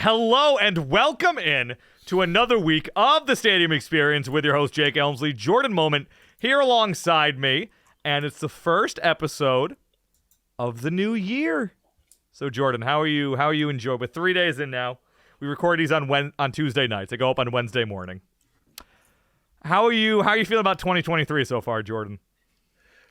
Hello and welcome in to another week of the Stadium Experience with your host Jake Elmsley, Jordan Moment here alongside me, and it's the first episode of the new year. So Jordan, how are you? How are you enjoying? We're 3 days in now. We record these on Tuesday nights. They go up on Wednesday morning. How are you? How are you feeling about 2023 so far, Jordan?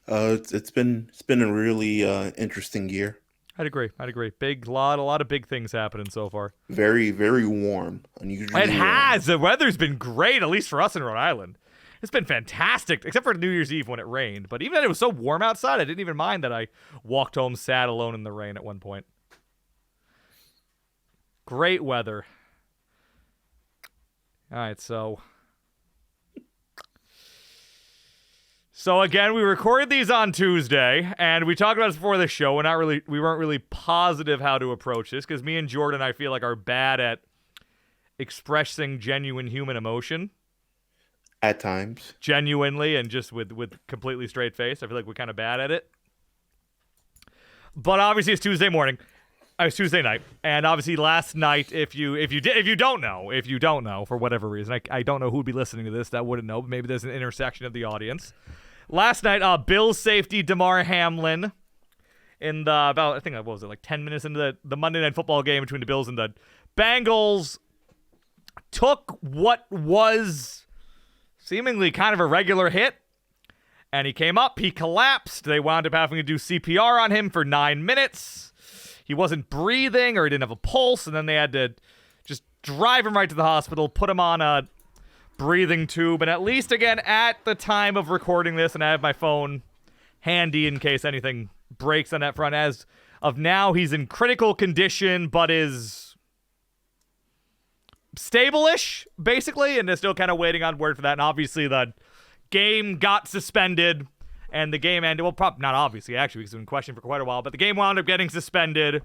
It's been a really interesting year. I'd agree. A lot of big things happening so far. Very, very warm. Unusually It has. The weather's been great, at least for us in Rhode Island. It's been fantastic, except for New Year's Eve when it rained. But even then, it was so warm outside, I didn't even mind that I walked home sad alone in the rain at one point. Great weather. All right, So again, we recorded these on Tuesday, and we talked about this before the show. We weren't really positive how to approach this because me and Jordan, I feel like, are bad at expressing genuine human emotion. At times. Genuinely and just with completely straight face. I feel like we're kind of bad at it. But obviously it's Tuesday morning. It's Tuesday night, and obviously last night, if you don't know for whatever reason, I don't know who'd be listening to this that wouldn't know, but maybe there's an intersection of the audience. Last night, Bills safety Damar Hamlin in the about 10 minutes into the Monday Night Football game between the Bills and the Bengals took what was seemingly kind of a regular hit, and he came up, he collapsed. They wound up having to do CPR on him for 9 minutes. He wasn't breathing or he didn't have a pulse, and then they had to just drive him right to the hospital, put him on a breathing tube, and at least, again, at the time of recording this, and I have my phone handy in case anything breaks on that front, as of now, he's in critical condition, but is stable-ish, basically, and they're still kind of waiting on word for that, and obviously the game got suspended, and the game ended, well, not obviously, actually, because it's been questioned for quite a while, but the game wound up getting suspended,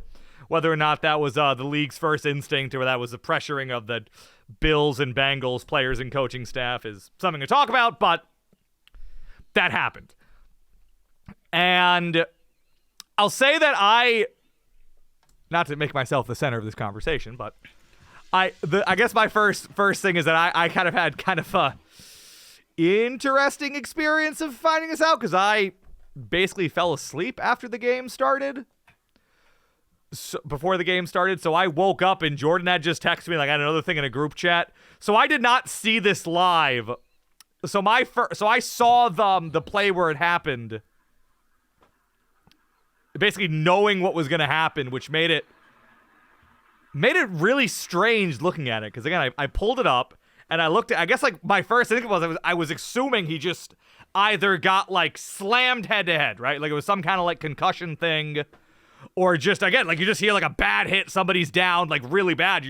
whether or not that was the league's first instinct or that was the pressuring of the Bills and Bengals players and coaching staff is something to talk about, but that happened. And I'll say that not to make myself the center of this conversation, but I guess my first thing is that I kind of had a interesting experience of finding this out because I basically fell asleep after the game started. Before the game started, so I woke up and Jordan had just texted me, like, I had another thing in a group chat, so I did not see this live. So I saw the play where it happened, basically knowing what was going to happen, which made it really strange looking at it, because again, I pulled it up and I looked at, I guess, like, my first thing I was assuming he just either got, like, slammed head to head, right, like it was some kind of, like, concussion thing. Or just, again, like, you just hear, like, a bad hit, somebody's down, like, really bad.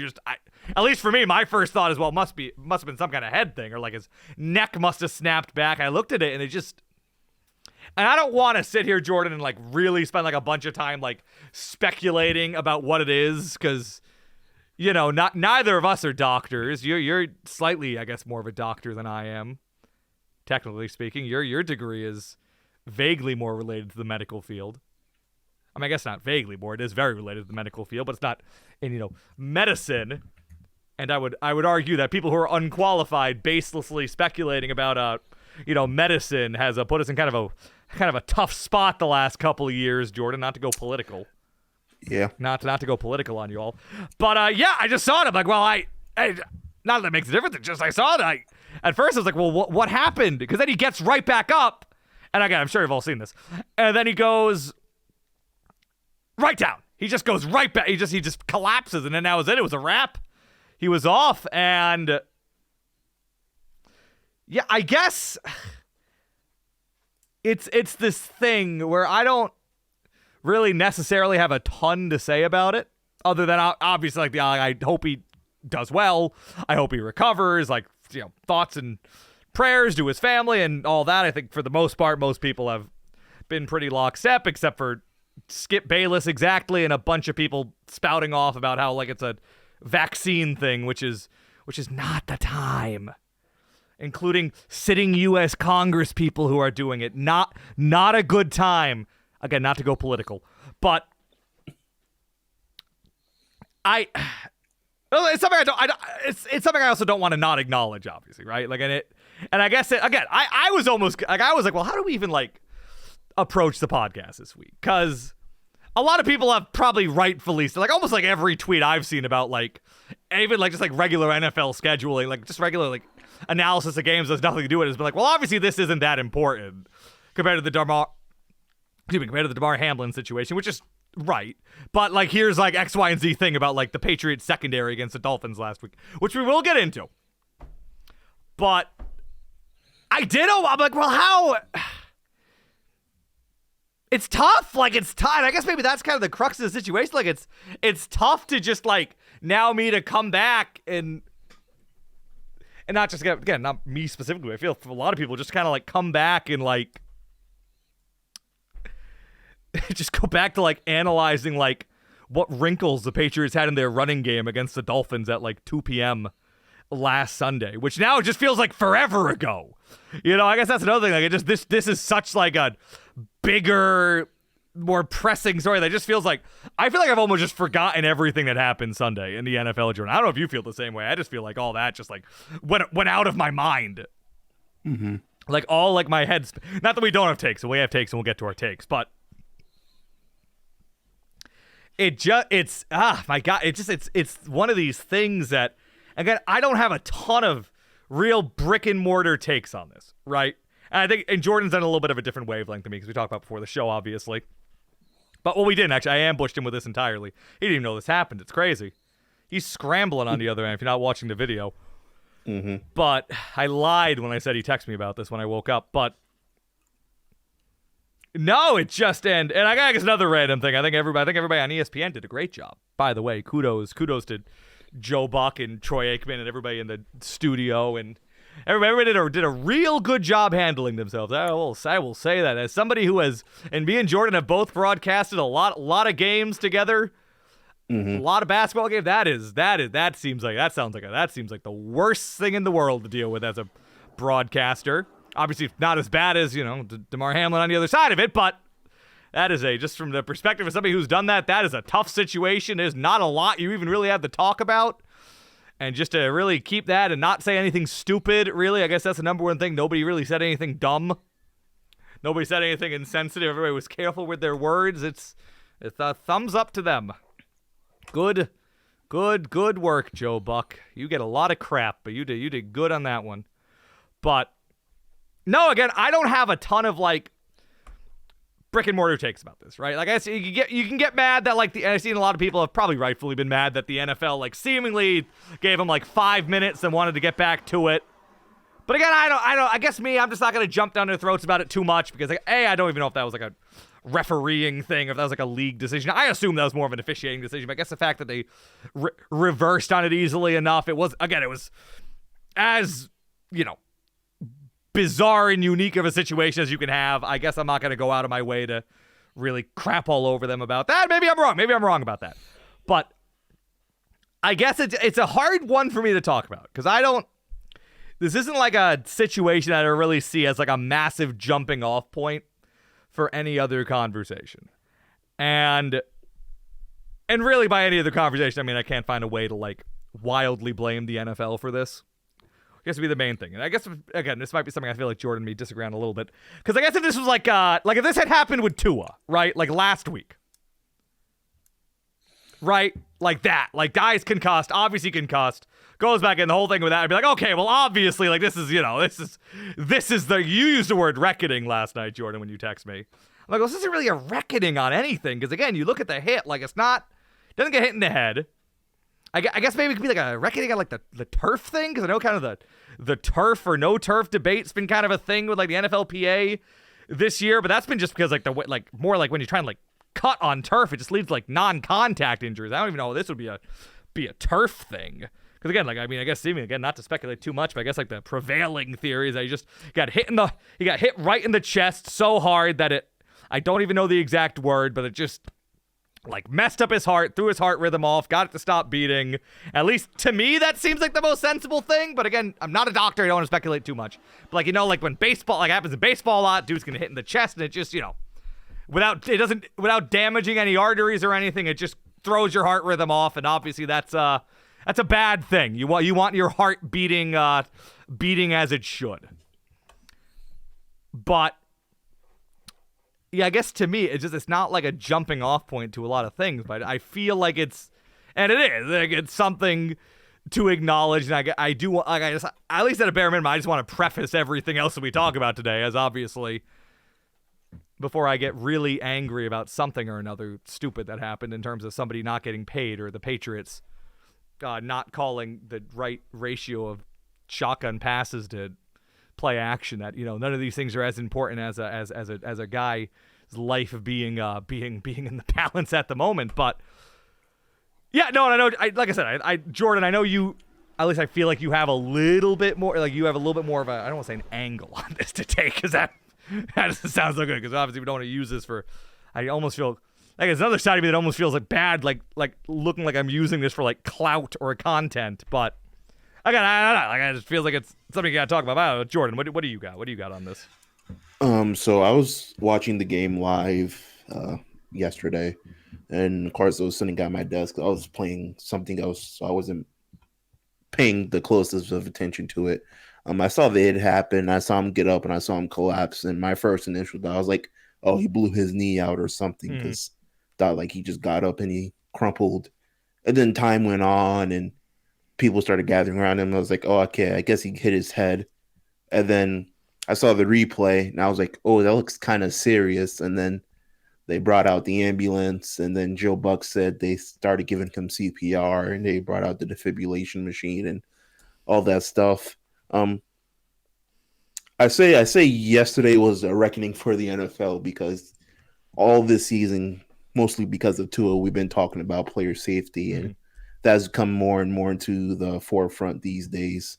At least for me, my first thought is, well, it must have been some kind of head thing, or, like, his neck must have snapped back. I looked at it, and and I don't want to sit here, Jordan, and, like, really spend, like, a bunch of time, like, speculating about what it is, because, you know, neither of us are doctors. You're slightly, I guess, more of a doctor than I am, technically speaking. Your degree is vaguely more related to the medical field. I mean, I guess not vaguely more. It is very related to the medical field, but it's not in, medicine. And I would argue that people who are unqualified, baselessly speculating about, medicine has put us in kind of a tough spot the last couple of years, Jordan. Not to go political. Yeah. Not to go political on you all. But yeah, I just saw it. I'm like, well, not that that makes a difference. It's just I saw it. At first I was like, well, what happened? Because then he gets right back up, and again, I'm sure you've all seen this. And then he goes right down. He just goes right back. He just collapses, and then that was it. It was a wrap. He was off, and yeah, I guess it's this thing where I don't really necessarily have a ton to say about it, other than obviously, like, I hope he does well. I hope he recovers. Like, thoughts and prayers to his family and all that. I think for the most part, most people have been pretty lockstep, except for Skip Bayless, exactly, and a bunch of people spouting off about how, like, it's a vaccine thing, which is not the time, including sitting U.S. Congress people who are doing it. Not a good time. Again, not to go political, but Well, it's something it's something I also don't want to not acknowledge, obviously, right? Like, and I guess again, I was almost like, I was like, well, how do we even like approach the podcast this week? Because a lot of people have probably rightfully, like almost like every tweet I've seen about like even like just like regular NFL scheduling, like just regular like analysis of games has nothing to do with it. It's been like, well, obviously this isn't that important compared to the Damar Hamlin situation, which is right. But like, here's like X, Y, and Z thing about like the Patriots secondary against the Dolphins last week, which we will get into. But I'm like, well, how? It's tough. Like, it's tough. I guess maybe that's kind of the crux of the situation. Like, it's tough to just like now me to come back and not just get, again, not me specifically. I feel for a lot of people just kind of like come back and like just go back to like analyzing like what wrinkles the Patriots had in their running game against the Dolphins at like 2 p.m. last Sunday, which now just feels like forever ago. You know, I guess that's another thing. Like, it just this is such like a bigger, more pressing story that just feels like I feel like I've almost just forgotten everything that happened Sunday in the NFL journal. I don't know if you feel the same way. I just feel like all that just like went out of my mind. Mm-hmm. Like all like my head. Not that we don't have takes, so we have takes and we'll get to our takes, but it's my God, it's one of these things that, again, I don't have a ton of real brick and mortar takes on this, right? And I think Jordan's on a little bit of a different wavelength than me because we talked about before the show, obviously. But we didn't actually. I ambushed him with this entirely. He didn't even know this happened. It's crazy. He's scrambling on the other end if you're not watching the video. Mm-hmm. But I lied when I said he texted me about this when I woke up. But no, it just and I guess another random thing. I think everybody on ESPN did a great job. By the way, kudos to Joe Buck and Troy Aikman and everybody in the studio, and everybody did a real good job handling themselves. I will say that as somebody who has, and me and Jordan have both broadcasted a lot of games together, a lot of basketball games. That seems like the worst thing in the world to deal with as a broadcaster. Obviously, not as bad as Damar Hamlin on the other side of it, but that is just from the perspective of somebody who's done that is a tough situation. There's not a lot you even really have to talk about. And just to really keep that and not say anything stupid, really, I guess that's the number one thing. Nobody really said anything dumb. Nobody said anything insensitive. Everybody was careful with their words. It's a thumbs up to them. Good work, Joe Buck. You get a lot of crap, but you did good on that one. But no, again, I don't have a ton of like brick and mortar takes about this, right? Like, I see you can get mad that like I've seen a lot of people have probably rightfully been mad that the NFL like seemingly gave them like 5 minutes and wanted to get back to it. But again, I guess I'm just not gonna jump down their throats about it too much because like, I don't even know if that was like a refereeing thing, if that was like a league decision. I assume that was more of an officiating decision, but I guess the fact that they reversed on it easily enough, it was as bizarre and unique of a situation as you can have. I guess I'm not going to go out of my way to really crap all over them about that. Maybe I'm wrong about that. But I guess it's a hard one for me to talk about because this isn't like a situation that I really see as like a massive jumping off point for any other conversation. And really by any other conversation, I mean, I can't find a way to like wildly blame the NFL for this. I guess would be the main thing. And I guess, again, this might be something I feel like Jordan and me disagree on a little bit. Because I guess if this was like if this had happened with Tua, right? Like last week. Right? Like that. Like guys concussed, obviously concussed, goes back in the whole thing with that. I'd be like, okay, well, obviously, like this is you used the word reckoning last night, Jordan, when you text me. I'm like, well, this isn't really a reckoning on anything. Because again, you look at the hit, like it doesn't get hit in the head. I guess maybe it could be like a reckoning on like the turf thing, because I know kind of the turf or no turf debate's been kind of a thing with like the NFLPA this year, but that's been just because like more like when you're trying to like cut on turf, it just leads to like non-contact injuries. I don't even know if this would be a turf thing. Because again, like I mean, I guess seemingly again not to speculate too much, but I guess like the prevailing theory is that he just got hit right in the chest so hard that I don't even know the exact word, but it just like messed up his heart, threw his heart rhythm off, got it to stop beating. At least to me, that seems like the most sensible thing. But again, I'm not a doctor. I don't want to speculate too much. But like, like when baseball, like happens in baseball a lot, dude's gonna hit in the chest and it just, without damaging any arteries or anything, it just throws your heart rhythm off. And obviously that's That's a bad thing. You want your heart beating as it should. But yeah, I guess to me it's not like a jumping off point to a lot of things, but I feel like it's something to acknowledge, and I do like I just at least at a bare minimum I just want to preface everything else that we talk about today as obviously before I get really angry about something or another stupid that happened in terms of somebody not getting paid or the Patriots not calling the right ratio of shotgun passes to play action. That none of these things are as important as a guy's life of being in the balance at the moment. But yeah, no, and I know, like I said, Jordan, I know you. At least I feel like you have a little bit more. Like you have a little bit more of a. I don't want to say an angle on this to take because that doesn't sound so good. Because obviously we don't want to use this for. I almost feel like there's another side of me that almost feels like bad, like looking like I'm using this for like clout or content. But I don't know. Like, it just feels like it's something you gotta talk about. Jordan, what do you got? What do you got on this? So I was watching the game live yesterday, and of course I was sitting at my desk. I was playing something else, so I wasn't paying the closest of attention to it. I saw the hit happen. I saw him get up, and I saw him collapse. And my first initial thought, I was like, "Oh, he blew his knee out or something," because thought like he just got up and he crumpled. And then time went on, and people started gathering around him. I was like, "Oh, okay, I guess he hit his head." And then I saw the replay, and I was like, "Oh, that looks kind of serious." And then they brought out the ambulance, and then Joe Buck said they started giving him CPR, and they brought out the defibrillation machine and all that stuff. I say yesterday was a reckoning for the NFL because all this season, mostly because of Tua, we've been talking about player safety, and that's come more and more into the forefront these days.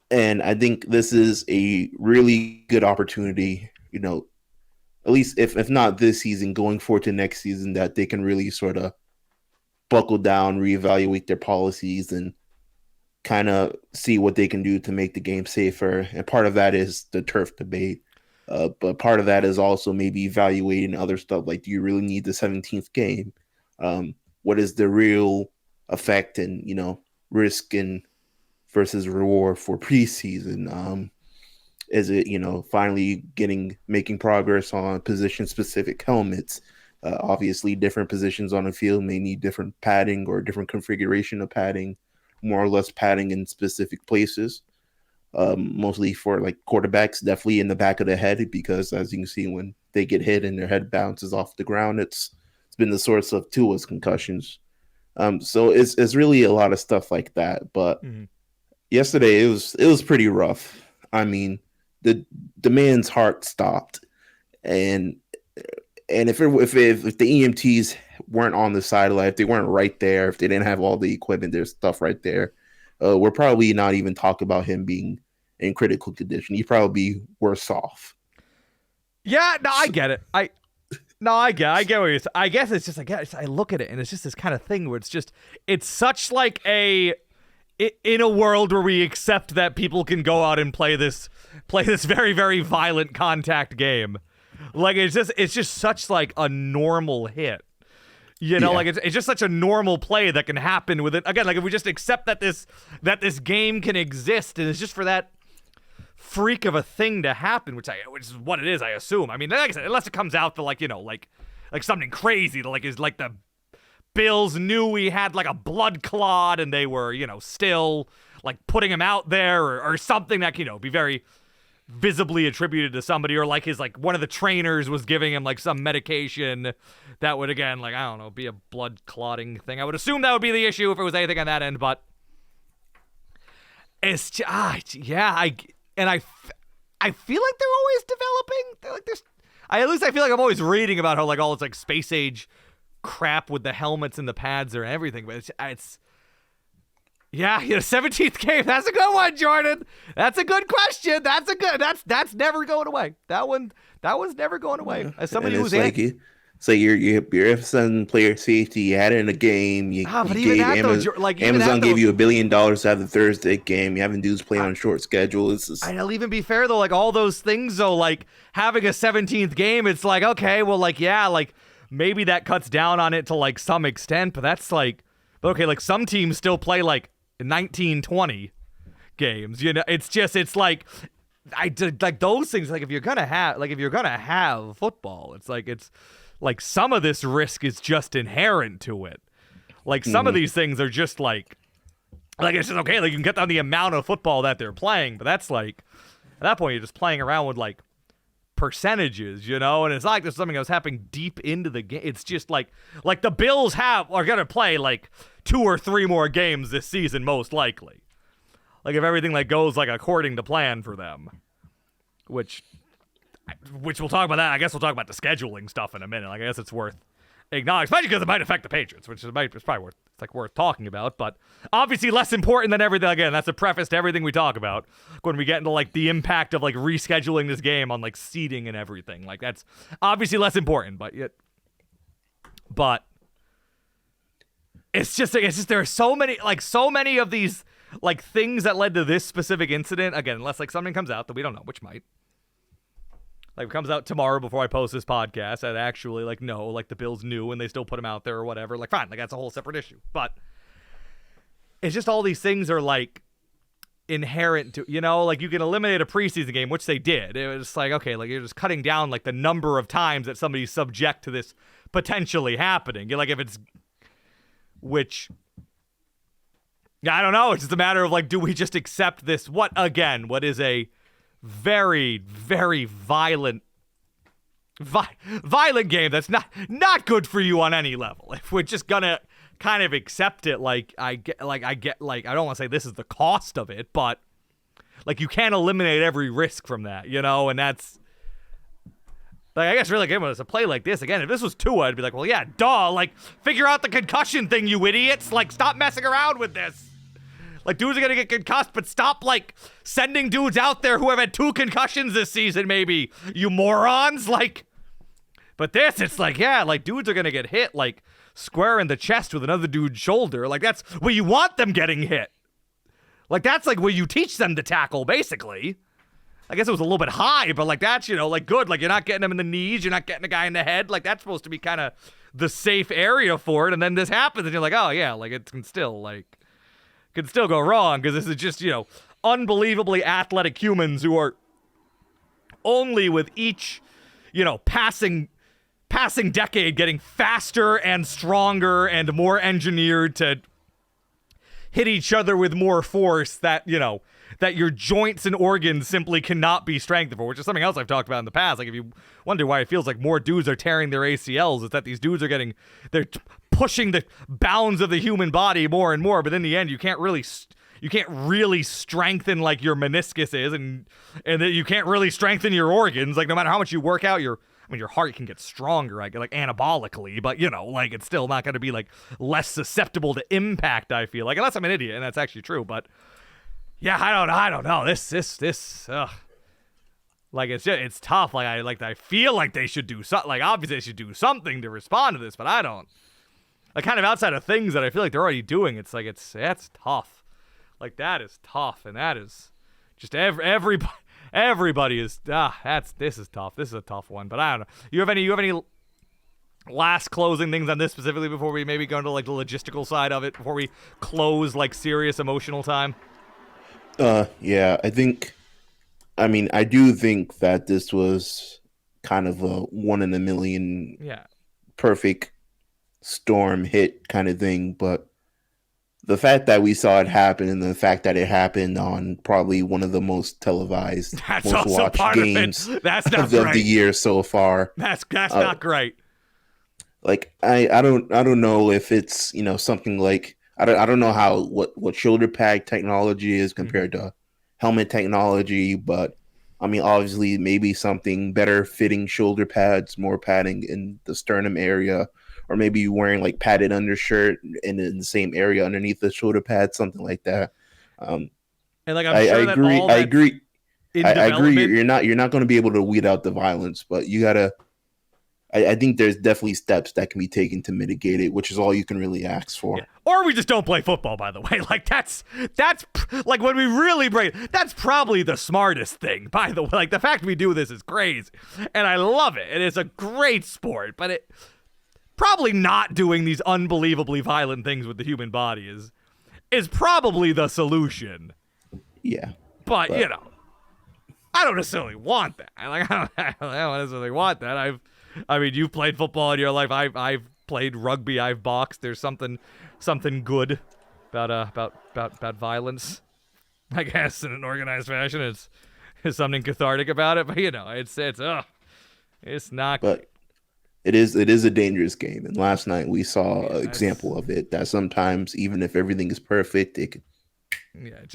And I think this is a really good opportunity, at least if not this season, going forward to next season, that they can really sort of buckle down, reevaluate their policies, and kind of see what they can do to make the game safer. And part of that is the turf debate. But part of that is also maybe evaluating other stuff. Like, do you really need the 17th game? What is the real effect and, risk and versus reward for preseason? Is it, finally making progress on position-specific helmets? Obviously, different positions on the field may need different padding or different configuration of padding, more or less padding in specific places. Mostly for like quarterbacks, definitely in the back of the head, because as you can see, when they get hit and their head bounces off the ground, it's been the source of Tua's concussions. So it's really a lot of stuff like that. But yesterday it was pretty rough. I mean, the man's heart stopped, and if the EMTs weren't on the sideline, if they weren't right there, if they didn't have all the equipment, there's stuff right there, we're probably not even talking about him being in critical condition. He'd probably be worse off. Yeah, no, I get it. I get what you're saying. I guess it's just I look at it and it's just this kind of thing where it's such like in a world where we accept that people can go out and play this very, very violent contact game. Like it's just such like a normal hit. Like it's just such a normal play that can happen with it. Again, like if we just accept that this game can exist, and it's just for that freak of a thing to happen, which is what it is, I assume. I mean, like I said, unless it comes out that like something crazy that like is like the Bills knew he had like a blood clot and they were, still like putting him out there or something that be very visibly attributed to somebody, or like one of the trainers was giving him like some medication that would, again, like, I don't know, be a blood clotting thing. I would assume that would be the issue if it was anything on that end, but it's just, I feel like they're always developing. At least I feel like I'm always reading about how like all this like space age crap with the helmets and the pads or everything, but it's 17th game. That's a good one, Jordan. That's a good question. That's never going away. That one's never going away. As somebody who's so you're emphasizing player safety. You had it in a game. Amazon gave you $1 billion to have the Thursday game. You having dudes play on a short schedule. I'll even be fair though. Like all those things though, like having a 17th game, it's like, okay, well, like, yeah, like maybe that cuts down on it to like some extent, but that's like, okay, like some teams still play like 1920 games. You know, it's like I did like those things. Like if you're gonna have football, it's like some of this risk is just inherent to it. Like some of these things are just like it's just okay. Like you can get down the amount of football that they're playing, but that's like at that point you're just playing around with like percentages, you know. And it's not like there's something that was happening deep into the game. It's just like the Bills are gonna play like 2 or 3 more games this season, most likely. Like if everything like goes like according to plan for them, which we'll talk about that. I guess we'll talk about the scheduling stuff in a minute. Like I guess it's worth acknowledging, especially because it might affect the Patriots, which it's probably worth talking about. But obviously less important than everything. Again, that's a preface to everything we talk about when we get into like the impact of like rescheduling this game on like seeding and everything. Like that's obviously less important, but it's just there are so many of these like things that led to this specific incident. Again, unless like something comes out that we don't know, which might. Like, it comes out tomorrow before I post this podcast that actually, like, no, like, the Bills knew and they still put him out there or whatever. Like, fine. Like, that's a whole separate issue. But it's just all these things are, like, inherent to, you know? Like, you can eliminate a preseason game, which they did. It was like, okay, like, you're just cutting down, like, the number of times that somebody's subject to this potentially happening. You're like, if it's... Which... Yeah, I don't know. It's just a matter of, like, do we just accept this? What is a... very, very violent game that's not good for you on any level. If we're just gonna kind of accept it, I don't want to say this is the cost of it, but like you can't eliminate every risk from that, you know. And that's like I guess really again when it's a play like this again. If this was Tua, I'd be like, well, yeah, duh. Like figure out the concussion thing, you idiots. Like stop messing around with this. Like, dudes are going to get concussed, but stop, like, sending dudes out there who have had 2 concussions this season, maybe, you morons. Like, but this, it's like, yeah, like, dudes are going to get hit, like, square in the chest with another dude's shoulder. Like, that's where you want them getting hit. Like, that's, like, where you teach them to tackle, basically. I guess it was a little bit high, but, like, that's, you know, like, good. Like, you're not getting them in the knees. You're not getting a guy in the head. Like, that's supposed to be kind of the safe area for it. And then this happens, and you're like, oh, yeah, like, it can still, could still go wrong because this is just, you know, unbelievably athletic humans who are only with each, you know, passing decade getting faster and stronger and more engineered to hit each other with more force that, you know, that your joints and organs simply cannot be strengthened for, which is something else I've talked about in the past. Like if you wonder why it feels like more dudes are tearing their ACLs, it's that these dudes are they're pushing the bounds of the human body more and more, but in the end you can't really strengthen like your meniscus is, and that you can't really strengthen your organs. Like no matter how much you work out your heart can get stronger, like anabolically, but you know, like it's still not going to be like less susceptible to impact, I feel like, unless I'm an idiot, and that's actually true. But yeah, I don't know. This like it's tough. I feel like they should do something. Like obviously they should do something to respond to this, but I don't. Like kind of outside of things that I feel like they're already doing, it's like that's tough. Like that is tough, and that is just everybody is this is tough. This is a tough one, but I don't know. You have any last closing things on this specifically before we maybe go into like the logistical side of it before we close like serious emotional time? Yeah, I do think that this was kind of a 1 in a million perfect storm hit kind of thing, but the fact that we saw it happen and the fact that it happened on probably one of the most televised, most watched games of the year so far. That's not great. Like I don't know if it's, you know, something like I don't know what shoulder pad technology is compared to helmet technology, but I mean obviously maybe something better fitting shoulder pads, more padding in the sternum area, or maybe wearing like padded undershirt in the same area underneath the shoulder pad, something like that. And like I agree. I agree. You're not going to be able to weed out the violence, but you gotta. I think there's definitely steps that can be taken to mitigate it, which is all you can really ask for. Yeah. Or we just don't play football, by the way. Like that's like when we really break, that's probably the smartest thing, by the way. Like the fact we do this is crazy. And I love it. And it's a great sport, but it probably not doing these unbelievably violent things with the human body is probably the solution. Yeah. But you know, I don't necessarily want that. I don't necessarily want that. I mean, you've played football in your life. I've played rugby. I've boxed. There's something good about violence, I guess, in an organized fashion. It's something cathartic about it. But you know, it's not. But it is a dangerous game, and last night we saw an example of it. That sometimes, even if everything is perfect, it could. Yeah, it's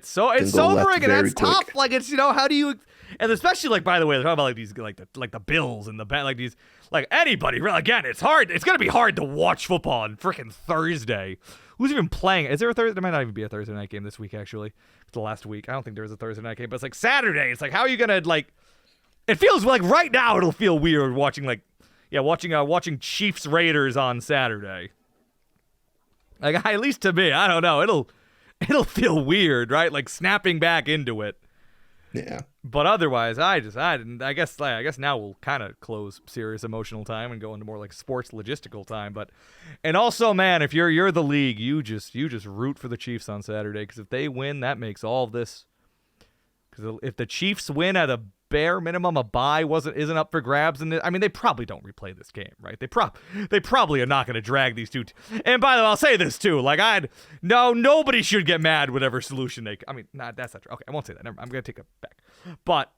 sobering and that's tough. Like it's how do you, and especially like by the way, they're talking about like these like the Bills and the like these like anybody. Again, it's hard. It's gonna be hard to watch football on freaking Thursday. Who's even playing? Is there a Thursday? There might not even be a Thursday night game this week. Actually, it's the last week. I don't think there was a Thursday night game, but it's like Saturday. It's like how are you gonna like? It feels like right now it'll feel weird watching watching Chiefs Raiders on Saturday. Like at least to me, I don't know. It'll feel weird, right? Like snapping back into it. Yeah. But otherwise, I guess now we'll kind of close serious emotional time and go into more like sports logistical time. But and also, man, if you're the league, you just root for the Chiefs on Saturday because if they win, that makes all of this. Because if the Chiefs win at a bare minimum, a bye isn't up for grabs, and I mean they probably don't replay this game, right? They probably are not going to drag these two. And by the way, I'll say this too: like nobody should get mad whatever solution they. I mean, that's not true. Okay, I won't say that. Never, I'm going to take it back. But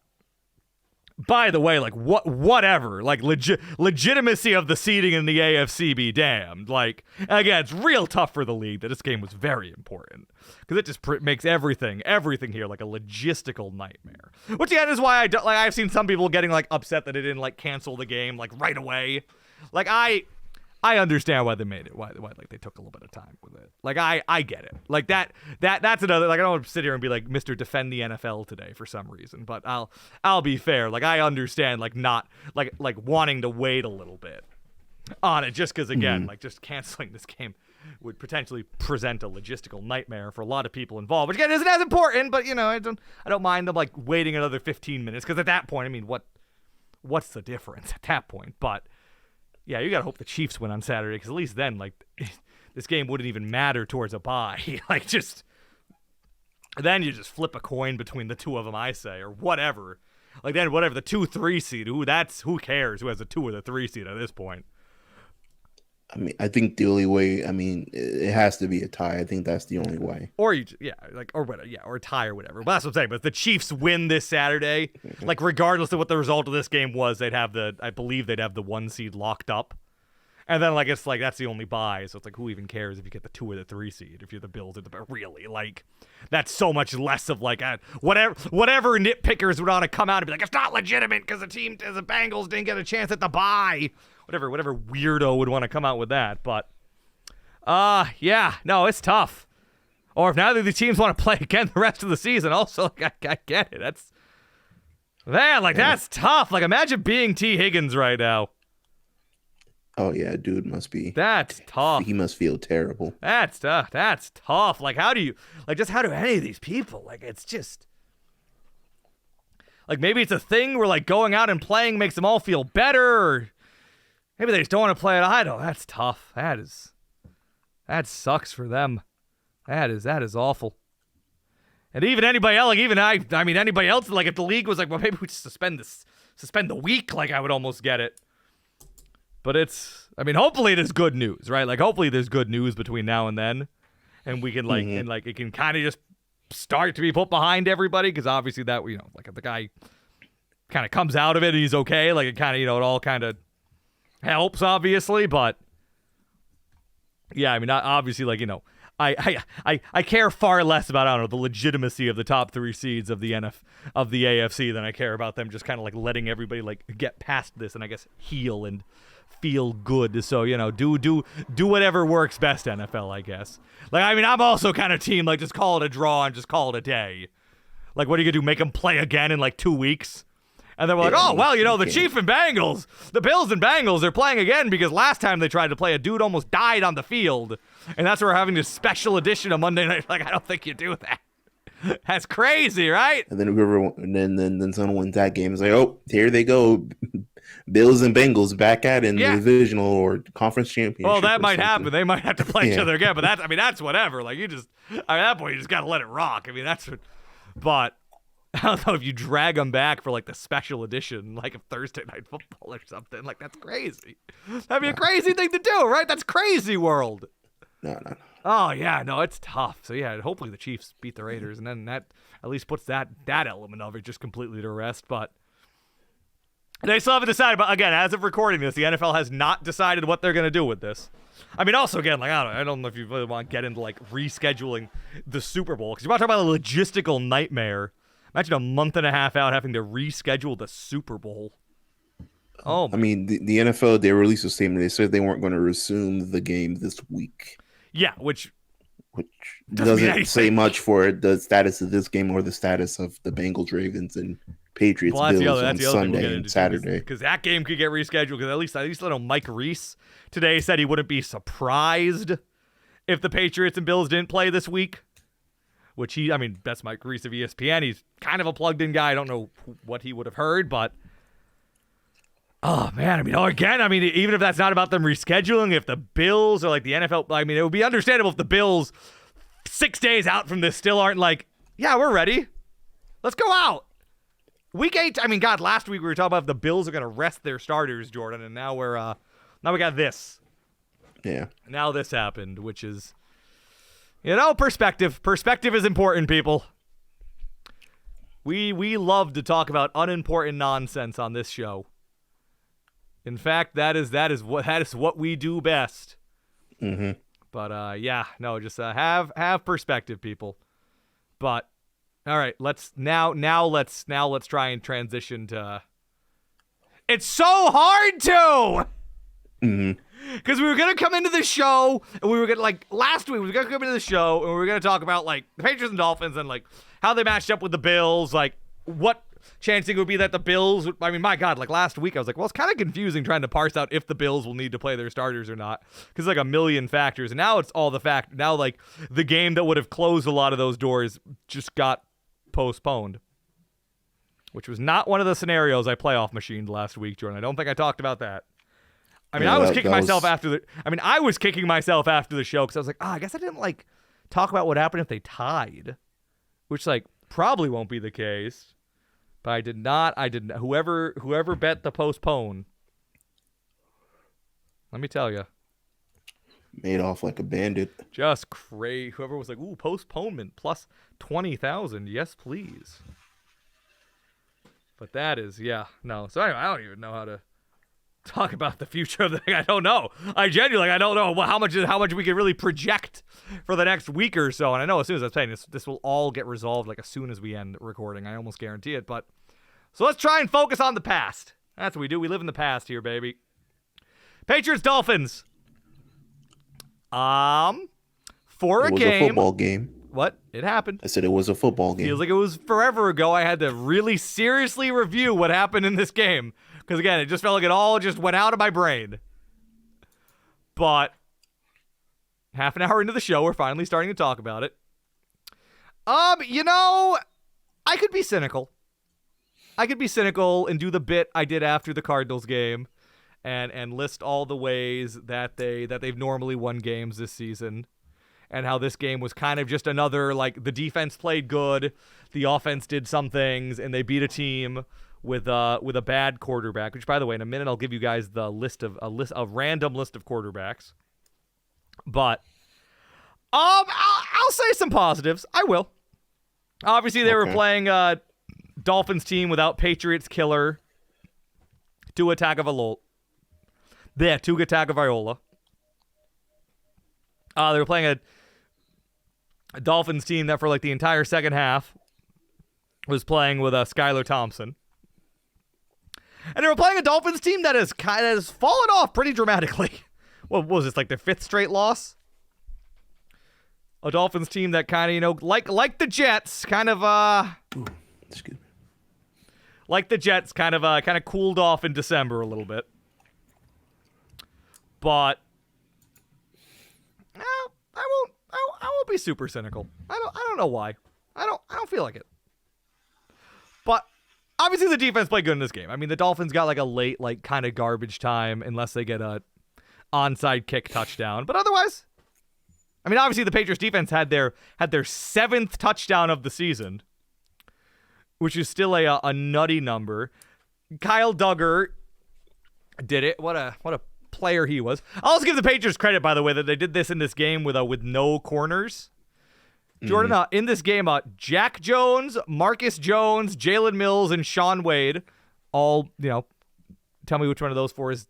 by the way, like whatever, like legitimacy of the seeding in the AFC be damned. Like again, it's real tough for the league that this game was very important because it just makes everything here like a logistical nightmare. Which again is why I've seen some people getting like upset that they didn't like cancel the game like right away. Like I understand why they made it. Why like they took a little bit of time with it. Like I get it. Like that's another like I don't want to sit here and be like Mr. Defend the NFL today for some reason, but I'll be fair. Like I understand like not like wanting to wait a little bit on it just because again like just canceling this game would potentially present a logistical nightmare for a lot of people involved, which again isn't as important, but you know I don't mind them like waiting another 15 minutes because at that point I mean what's the difference at that point? But yeah, you gotta hope the Chiefs win on Saturday because at least then like this game wouldn't even matter towards a bye. Like just then you just flip a coin between the two of them, I say, or whatever. Like then whatever the 2-3 seed, who cares who has the 2 or the 3 seed at this point? I mean, I think the only way. I mean, it has to be a tie. I think that's the only way. Or or a tie or whatever. But that's what I'm saying. But if the Chiefs win this Saturday, like regardless of what the result of this game was, I believe they'd have the 1 seed locked up. And then like it's like that's the only bye. So it's like who even cares if you get the 2 or the 3 seed if you're the Bills or the really like that's so much less of like whatever nitpickers would want to come out and be like it's not legitimate because the Bengals didn't get a chance at the bye. Whatever weirdo would want to come out with that, but yeah, no, it's tough. Or if neither of these teams want to play again the rest of the season, also, like, I get it. That's tough. Like, imagine being T. Higgins right now. Oh yeah, dude must be. That's tough. He must feel terrible. That's tough. That's tough. Like, how do any of these people? Like, it's just. Like, maybe it's a thing where like going out and playing makes them all feel better. Or maybe they just don't want to play it. I don't. That's tough. That sucks for them. That is awful. And even anybody else, like even I mean anybody else, like if the league was like, well, maybe we just suspend the week, like I would almost get it. But I mean, hopefully there's good news, right? Like hopefully there's good news between now and then, and we can like and like it can kind of just start to be put behind everybody because obviously that like if the guy kind of comes out of it and he's okay, like it kind of it all kind of helps obviously, but yeah, I mean obviously like I care far less about I don't know the legitimacy of the top 3 seeds of the AFC than I care about them just kind of like letting everybody like get past this and I guess heal and feel good. So do whatever works best, NFL. I guess. Like I mean I'm also kind of team like just call it a draw and just call it a day. Like what are you gonna do? Make them play again in like 2 weeks? And then we're like, oh, well, the Chiefs and Bengals, the Bills and Bengals, they're playing again because last time they tried to play, a dude almost died on the field. And that's why we're having this special edition of Monday Night. Like, I don't think you do that. That's crazy, right? And then then someone wins that game. It's like, oh, here they go. Bills and Bengals back at it in the Yeah. divisional or conference championship. Well, that or might something. happen. They might have to play each Yeah. other again, but that's whatever. Like, at that point, you just got to let it rock. I mean, but I don't know if you drag them back for like the special edition, like of Thursday Night Football or something. Like, that's crazy. That'd be a crazy thing to do, right? That's crazy world. No. Oh, yeah, no, it's tough. So, yeah, hopefully the Chiefs beat the Raiders, and then that at least puts that element of it just completely to rest. But they still haven't decided. But, again, as of recording this, the NFL has not decided what they're going to do with this. I mean, also, again, like, I don't know if you really want to get into, like, rescheduling the Super Bowl. Because you want to talk about a logistical nightmare. Imagine a month and a half out having to reschedule the Super Bowl. Oh, I mean, the NFL, they released a statement. They said they weren't going to resume the game this week. yeah, which doesn't say much for the status of this game or the status of the Bengals, Ravens, and Patriots Bills on Sunday and Saturday. Because that game could get rescheduled. Because at least I know Mike Reese today said he wouldn't be surprised if the Patriots and Bills didn't play this week. Which that's Mike Reese of ESPN. He's kind of a plugged-in guy. I don't know what he would have heard, but oh man, even if that's not about them rescheduling, if the Bills or like the NFL, it would be understandable if the Bills 6 days out from this still aren't like, yeah, we're ready. Let's go out. Week 8. Last week we were talking about if the Bills are going to rest their starters, Jordan, and now we got this. Yeah. Now this happened, which is, perspective. Perspective is important, people. We love to talk about unimportant nonsense on this show. In fact, that is what we do best. Mm-hmm. But just have perspective, people. But all right, let's try and transition to. It's so hard to. Mm-hmm. Because we were gonna come into the show, and we were gonna last week we were gonna come into the show, and we were gonna talk about the Patriots and Dolphins and how they matched up with the Bills, what chance it would be that the Bills would, my God, last week I was like, well, it's kind of confusing trying to parse out if the Bills will need to play their starters or not, because a million factors, and now it's all the fact. Now the game that would have closed a lot of those doors just got postponed, which was not one of the scenarios I playoff machined last week, Jordan. I don't think I talked about that. I was kicking myself after the show because I was like, I guess I didn't talk about what happened if they tied, which probably won't be the case. But I did not. Whoever bet the postpone, let me tell you, made off like a bandit. just crazy. Whoever was like, ooh, postponement plus 20,000, yes please. But that is, no. So anyway, I don't even know how to talk about the future of the thing. I don't know. I genuinely, I don't know how much we can really project for the next week or so. And I know as soon as I'm saying this will all get resolved as soon as we end recording. I almost guarantee it. But so let's try and focus on the past. That's what we do. We live in the past here, baby. Patriots Dolphins. For a game. It was a football game. What? It happened. I said it was a football game. Feels like it was forever ago. I had to really seriously review what happened in this game. Because, again, it just felt like it all just went out of my brain. But half an hour into the show, we're finally starting to talk about it. I could be cynical. I could be cynical and do the bit I did after the Cardinals game and list all the ways that they've normally won games this season. And how this game was kind of just another, the defense played good, the offense did some things, and they beat a team with a bad quarterback. Which, by the way, in a minute I'll give you guys the a random list of quarterbacks. But I'll say some positives. I will. Obviously, they were playing a Dolphins team without Patriots killer Tua Tagovailoa. They were playing a Dolphins team that for the entire second half was playing with Skylar Thompson. And they were playing a Dolphins team that has fallen off pretty dramatically. What was this, their fifth straight loss? A Dolphins team that kind of, like the Jets, kind of Excuse me. Like the Jets, kind of cooled off in December a little bit. But I won't be super cynical. I don't know why. I don't feel like it. But Obviously, the defense played good in this game. I mean, the Dolphins got like a late, like kind of garbage time, unless they get a onside kick touchdown. But otherwise, I mean, obviously the Patriots defense had their 7th touchdown of the season, which is still a nutty number. Kyle Duggar did it. What a player he was. I'll also give the Patriots credit, by the way, that they did this in this game with no corners. Jordan, in this game, Jack Jones, Marcus Jones, Jalen Mills, and Sean Wade, all, tell me which one of those four is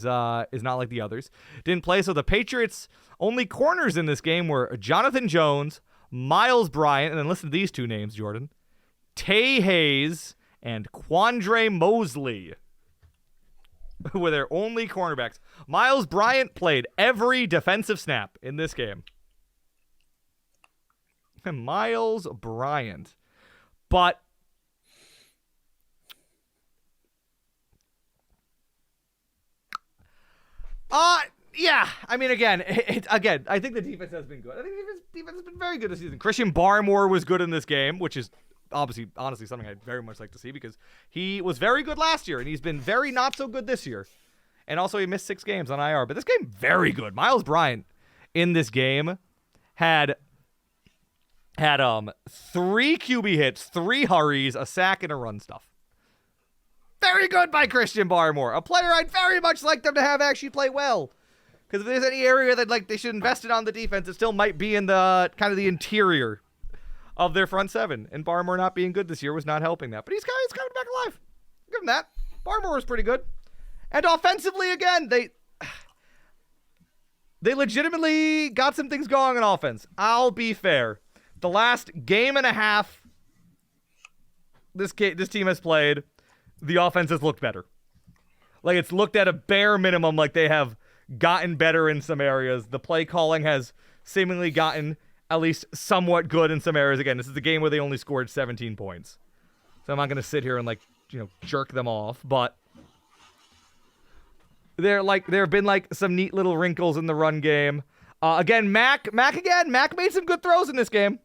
not like the others, didn't play. So the Patriots' only corners in this game were Jonathan Jones, Miles Bryant, and then listen to these two names, Jordan, Tay Hayes and Quandre Mosley were their only cornerbacks. Miles Bryant played every defensive snap in this game. Miles Bryant. But yeah, I mean, again, I think the defense has been good. I think the defense has been very good this season. Christian Barmore was good in this game, which is honestly something I'd very much like to see, because he was very good last year and he's been very not so good this year. And also he missed 6 games on IR, but this game, very good. Miles Bryant in this game had 3 QB hits, 3 hurries, a sack, and a run stuff. Very good by Christian Barmore, a player I'd very much like them to have actually play well. Because if there's any area that they should invest in on the defense, it still might be in the kind of the interior of their front 7. And Barmore not being good this year was not helping that. But he's coming back alive. Give him that. Barmore was pretty good. And offensively, again, they legitimately got some things going on offense. I'll be fair. The last game and a half this team has played, the offense has looked better. Like, it's looked at a bare minimum like they have gotten better in some areas. The play calling has seemingly gotten at least somewhat good in some areas. Again, this is the game where they only scored 17 points. So I'm not going to sit here and jerk them off, but there have been some neat little wrinkles in the run game. Again, Mac made some good throws in this game.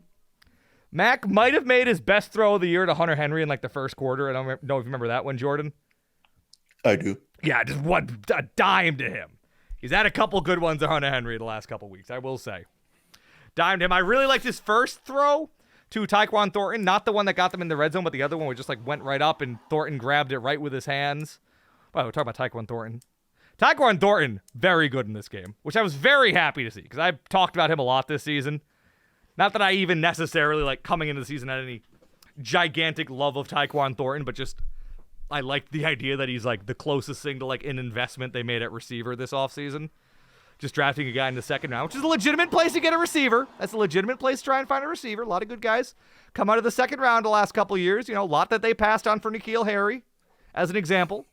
Mac might have made his best throw of the year to Hunter Henry in the first quarter. I don't know if you remember that one, Jordan. I do. Yeah, just a dime to him. He's had a couple good ones to Hunter Henry the last couple weeks, I will say. Dime to him. I really liked his first throw to Tyquan Thornton, not the one that got them in the red zone, but the other one where just went right up and Thornton grabbed it right with his hands. Well, we're talking about Tyquan Thornton. Tyquan Thornton, very good in this game, which I was very happy to see, because I've talked about him a lot this season. Not that I even necessarily, coming into the season, had any gigantic love of Tyquan Thornton, but just I liked the idea that he's, the closest thing to, an investment they made at receiver this offseason. Just drafting a guy in the second round, which is a legitimate place to get a receiver. That's a legitimate place to try and find a receiver. A lot of good guys come out of the second round the last couple of years. A lot that they passed on for N'Keal Harry, as an example.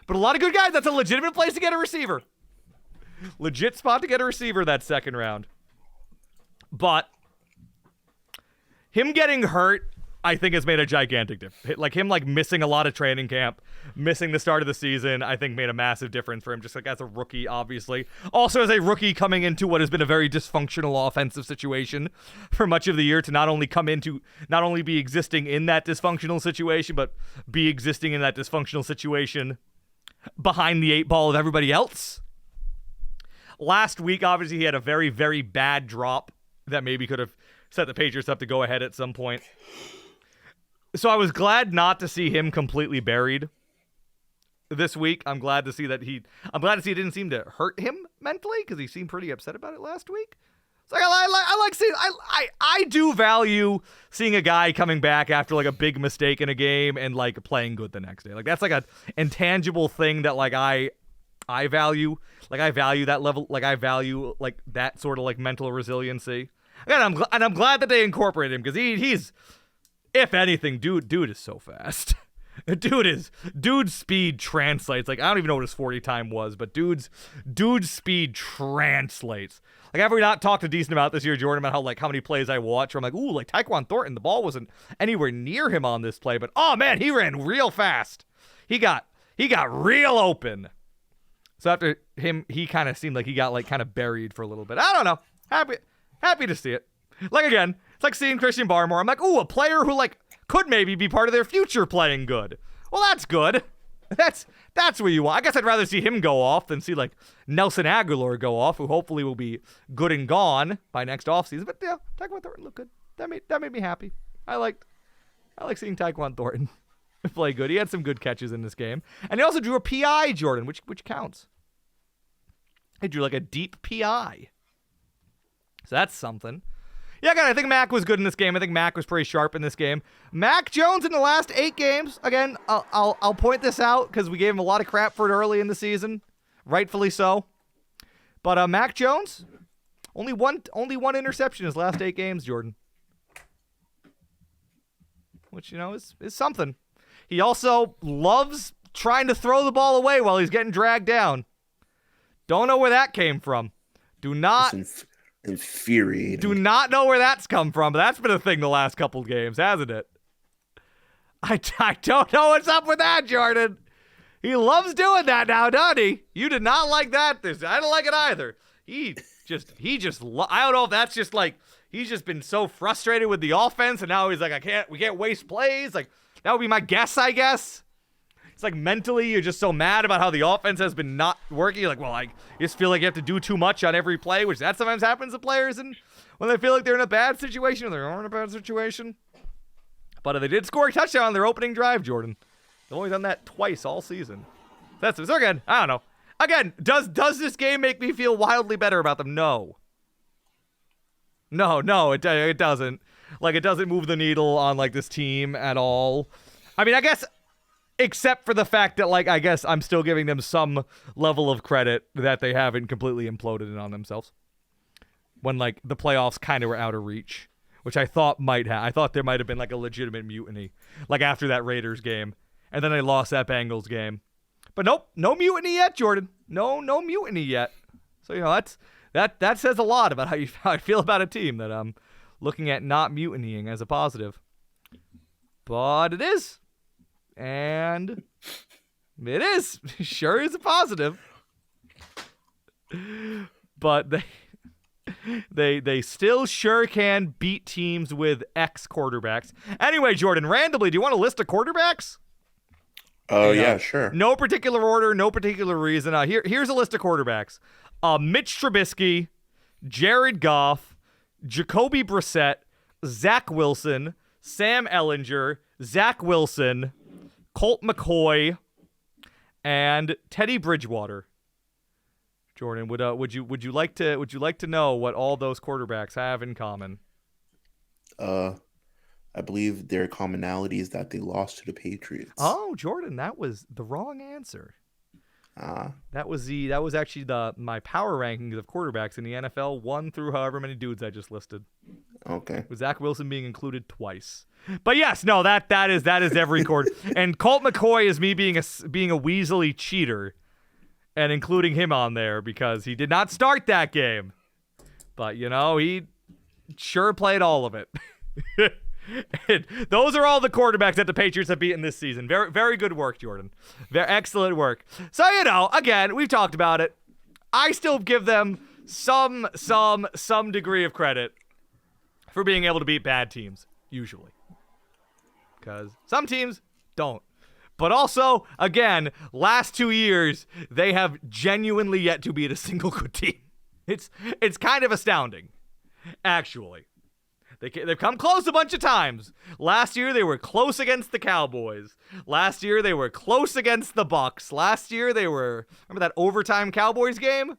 But a lot of good guys, that's a legitimate place to get a receiver. Legit spot to get a receiver that second round. But him getting hurt, I think, has made a gigantic difference. Him missing a lot of training camp, missing the start of the season, I think made a massive difference for him, just as a rookie, obviously. Also as a rookie coming into what has been a very dysfunctional offensive situation for much of the year, to not only be existing in that dysfunctional situation, but be existing in that dysfunctional situation behind the 8 ball of everybody else. Last week, obviously, he had a very, very bad drop that maybe could have set the Patriots up to go ahead at some point. So I was glad not to see him completely buried this week. I'm glad to see it didn't seem to hurt him mentally, because he seemed pretty upset about it last week. So I do value seeing a guy coming back after a big mistake in a game and playing good the next day. That's an intangible thing that I value. I value that level. I value that sort of mental resiliency. Again, I'm glad that they incorporated him, because he's, if anything, dude is so fast. Dude's speed translates. I don't even know what his 40 time was, but dude's speed translates. Have we not talked a decent amount this year, Jordan, about how many plays I watch where I'm ooh, Tyquan Thornton, the ball wasn't anywhere near him on this play, but oh man, he ran real fast. He got real open. So after him, he kind of seemed like he got kind of buried for a little bit. I don't know. Happy to see it. Again, it's seeing Christian Barmore. I'm ooh, a player who could maybe be part of their future playing good. Well, that's good. That's what you want. I guess I'd rather see him go off than see like Nelson Aguilar go off, who hopefully will be good and gone by next offseason. But yeah, Tyquan Thornton looked good. That made me happy. I like seeing Tyquan Thornton play good. He had some good catches in this game, and he also drew a PI, Jordan, which counts. He drew like a deep PI, so that's something. Yeah, again, I think Mac was good in this game. I think Mac was pretty sharp in this game. Mac Jones in the last 8 games. Again, I'll point this out because we gave him a lot of crap for it early in the season, rightfully so. But Mac Jones, only one interception in his last 8 games, Jordan, which is something. He also loves trying to throw the ball away while he's getting dragged down. Don't know where that came from. Infuriating. Do not know where that's come from, but that's been a thing the last couple games, hasn't it? I don't know what's up with that, Jordan. He loves doing that now, doesn't he? You did not like that. I don't like it either. I don't know if that's just like he's just been so frustrated with the offense, and now he's like, we can't waste plays. Like that would be my guess, I guess. It's like mentally you're just so mad about how the offense has been not working. You're like, well, I just feel like you have to do too much on every play, which that sometimes happens to players and when they feel like they're in a bad situation or they're in a bad situation. But they did score a touchdown on their opening drive, Jordan. They've only done that twice all season. So again, I don't know. Again, does this game make me feel wildly better about them? No, it doesn't. Like, it doesn't move the needle on, like, this team at all. I mean, I guess, except for the fact that, like, I guess I'm still giving them some level of credit that they haven't completely imploded in on themselves. When, like, the playoffs kind of were out of reach, which I thought I thought there might have been, like, a legitimate mutiny, like, after that Raiders game. And then they lost that Bengals game. But nope, no mutiny yet, Jordan. No mutiny yet. So, that says a lot about how I feel about a team that I'm looking at not mutinying as a positive. But it is. And it is. Sure is a positive. But they still sure can beat teams with X quarterbacks. Anyway, Jordan, randomly, do you want a list of quarterbacks? Oh, yeah, sure. No particular order, no particular reason. Here's a list of quarterbacks. Mitch Trubisky, Jared Goff, Jacoby Brissett, Zach Wilson, Sam Ehlinger, Zach Wilson, Colt McCoy, and Teddy Bridgewater. Jordan, would you like to know what all those quarterbacks have in common? I believe their commonality is that they lost to the Patriots. Oh, Jordan, that was the wrong answer. That was actually my power rankings of quarterbacks in the NFL, 1 through however many dudes I just listed. Okay. With Zach Wilson being included twice. But yes, no, that is every quarter. And Colt McCoy is me being a weaselly cheater and including him on there because he did not start that game. But he sure played all of it. Those are all the quarterbacks that the Patriots have beaten this season. Very, very good work, Jordan. Very excellent work. So, again, we've talked about it. I still give them some degree of credit for being able to beat bad teams, usually. Because some teams don't. But also, again, last 2 years, they have genuinely yet to beat a single good team. It's kind of astounding, actually. They've come close a bunch of times. Last year, they were close against the Cowboys. Last year, they were close against the Bucks. Last year, they were... Remember that overtime Cowboys game?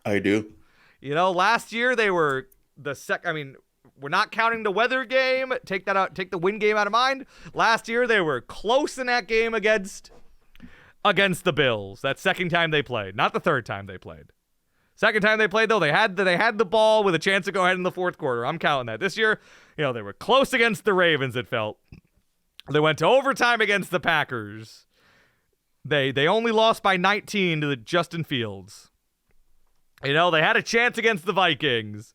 I do. Last year, they were we're not counting the weather game. Take that out. Take the win game out of mind. Last year, they were close in that game against the Bills. That second time they played. Not the third time they played. Second time they played, though, they had the ball with a chance to go ahead in the fourth quarter. I'm counting that. This year, they were close against the Ravens, it felt. They went to overtime against the Packers. They only lost by 19 to the Justin Fields. They had a chance against the Vikings.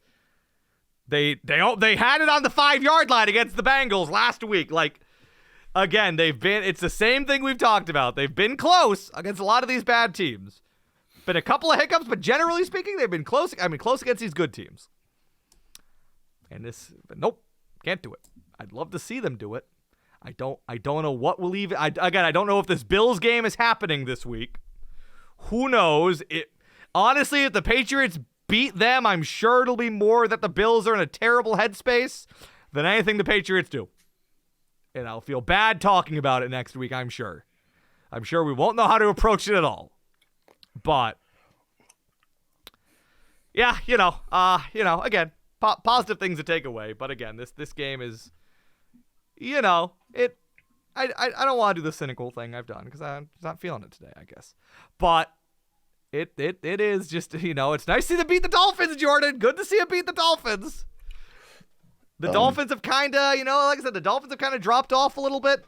They had it on the 5-yard line against the Bengals last week. Like, again, it's the same thing we've talked about. They've been close against a lot of these bad teams. Been a couple of hiccups, but generally speaking, they've been close. Close against these good teams. But nope, can't do it. I'd love to see them do it, I don't know what will even. I don't know if this Bills game is happening this week. Who knows? Honestly, if the Patriots beat them, I'm sure it'll be more that the Bills are in a terrible headspace than anything the Patriots do. And I'll feel bad talking about it next week, I'm sure. I'm sure we won't know how to approach it at all. But yeah, again, positive things to take away. But again, this game is, I don't want to do the cynical thing I've done because I'm not feeling it today, I guess. But it is just, it's nice to see them beat the Dolphins, Jordan. Good to see them beat the Dolphins. The Dolphins have kind of, like I said, the Dolphins have kind of dropped off a little bit.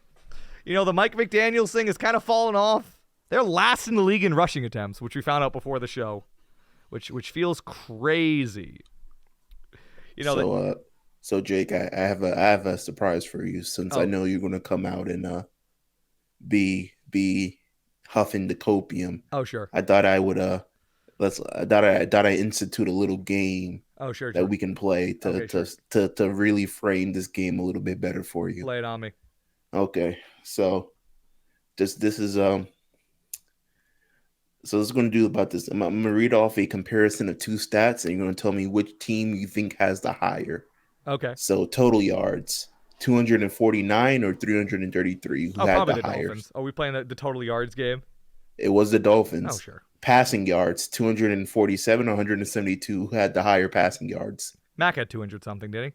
The Mike McDaniels thing has kind of fallen off. They're last in the league in rushing attempts, which we found out before the show, which feels crazy. So Jake, I have a surprise for you since I know you're going to come out and be huffing the copium. Oh, sure. I thought I would I institute a little game. Oh, sure. That we can play to really frame this game a little bit better for you. Lay it on me. Okay, so this is So this is going to do about this. I'm going to read off a comparison of two stats, and you're going to tell me which team you think has the higher. Okay. So total yards, 249 or 333. Who had probably the the higher? Dolphins. Are we playing the total yards game? It was the Dolphins. Oh, sure. Passing yards, 247 or 172. Who had the higher passing yards? Mac had 200 something, did he?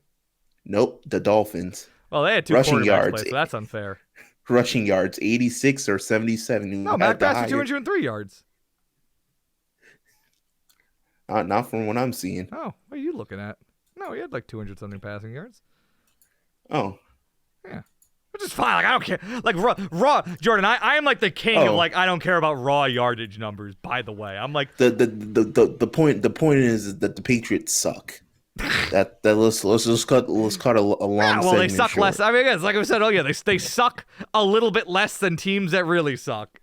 Nope, the Dolphins. Well, they had two rushing quarterbacks yards, play, so that's unfair. Rushing yards, 86 or 77. No, Mac passed for 203 yards. Not from what I'm seeing. Oh, what are you looking at? No, he had like 200 something passing yards. Oh. Yeah. Which is fine. Like, I don't care. Like, raw Jordan, I am like the king of like, I don't care about raw yardage numbers, by the way. I'm like the point is that the Patriots suck. let's cut a long well, they suck short. less. I mean, it's like I said, they suck a little bit less than teams that really suck.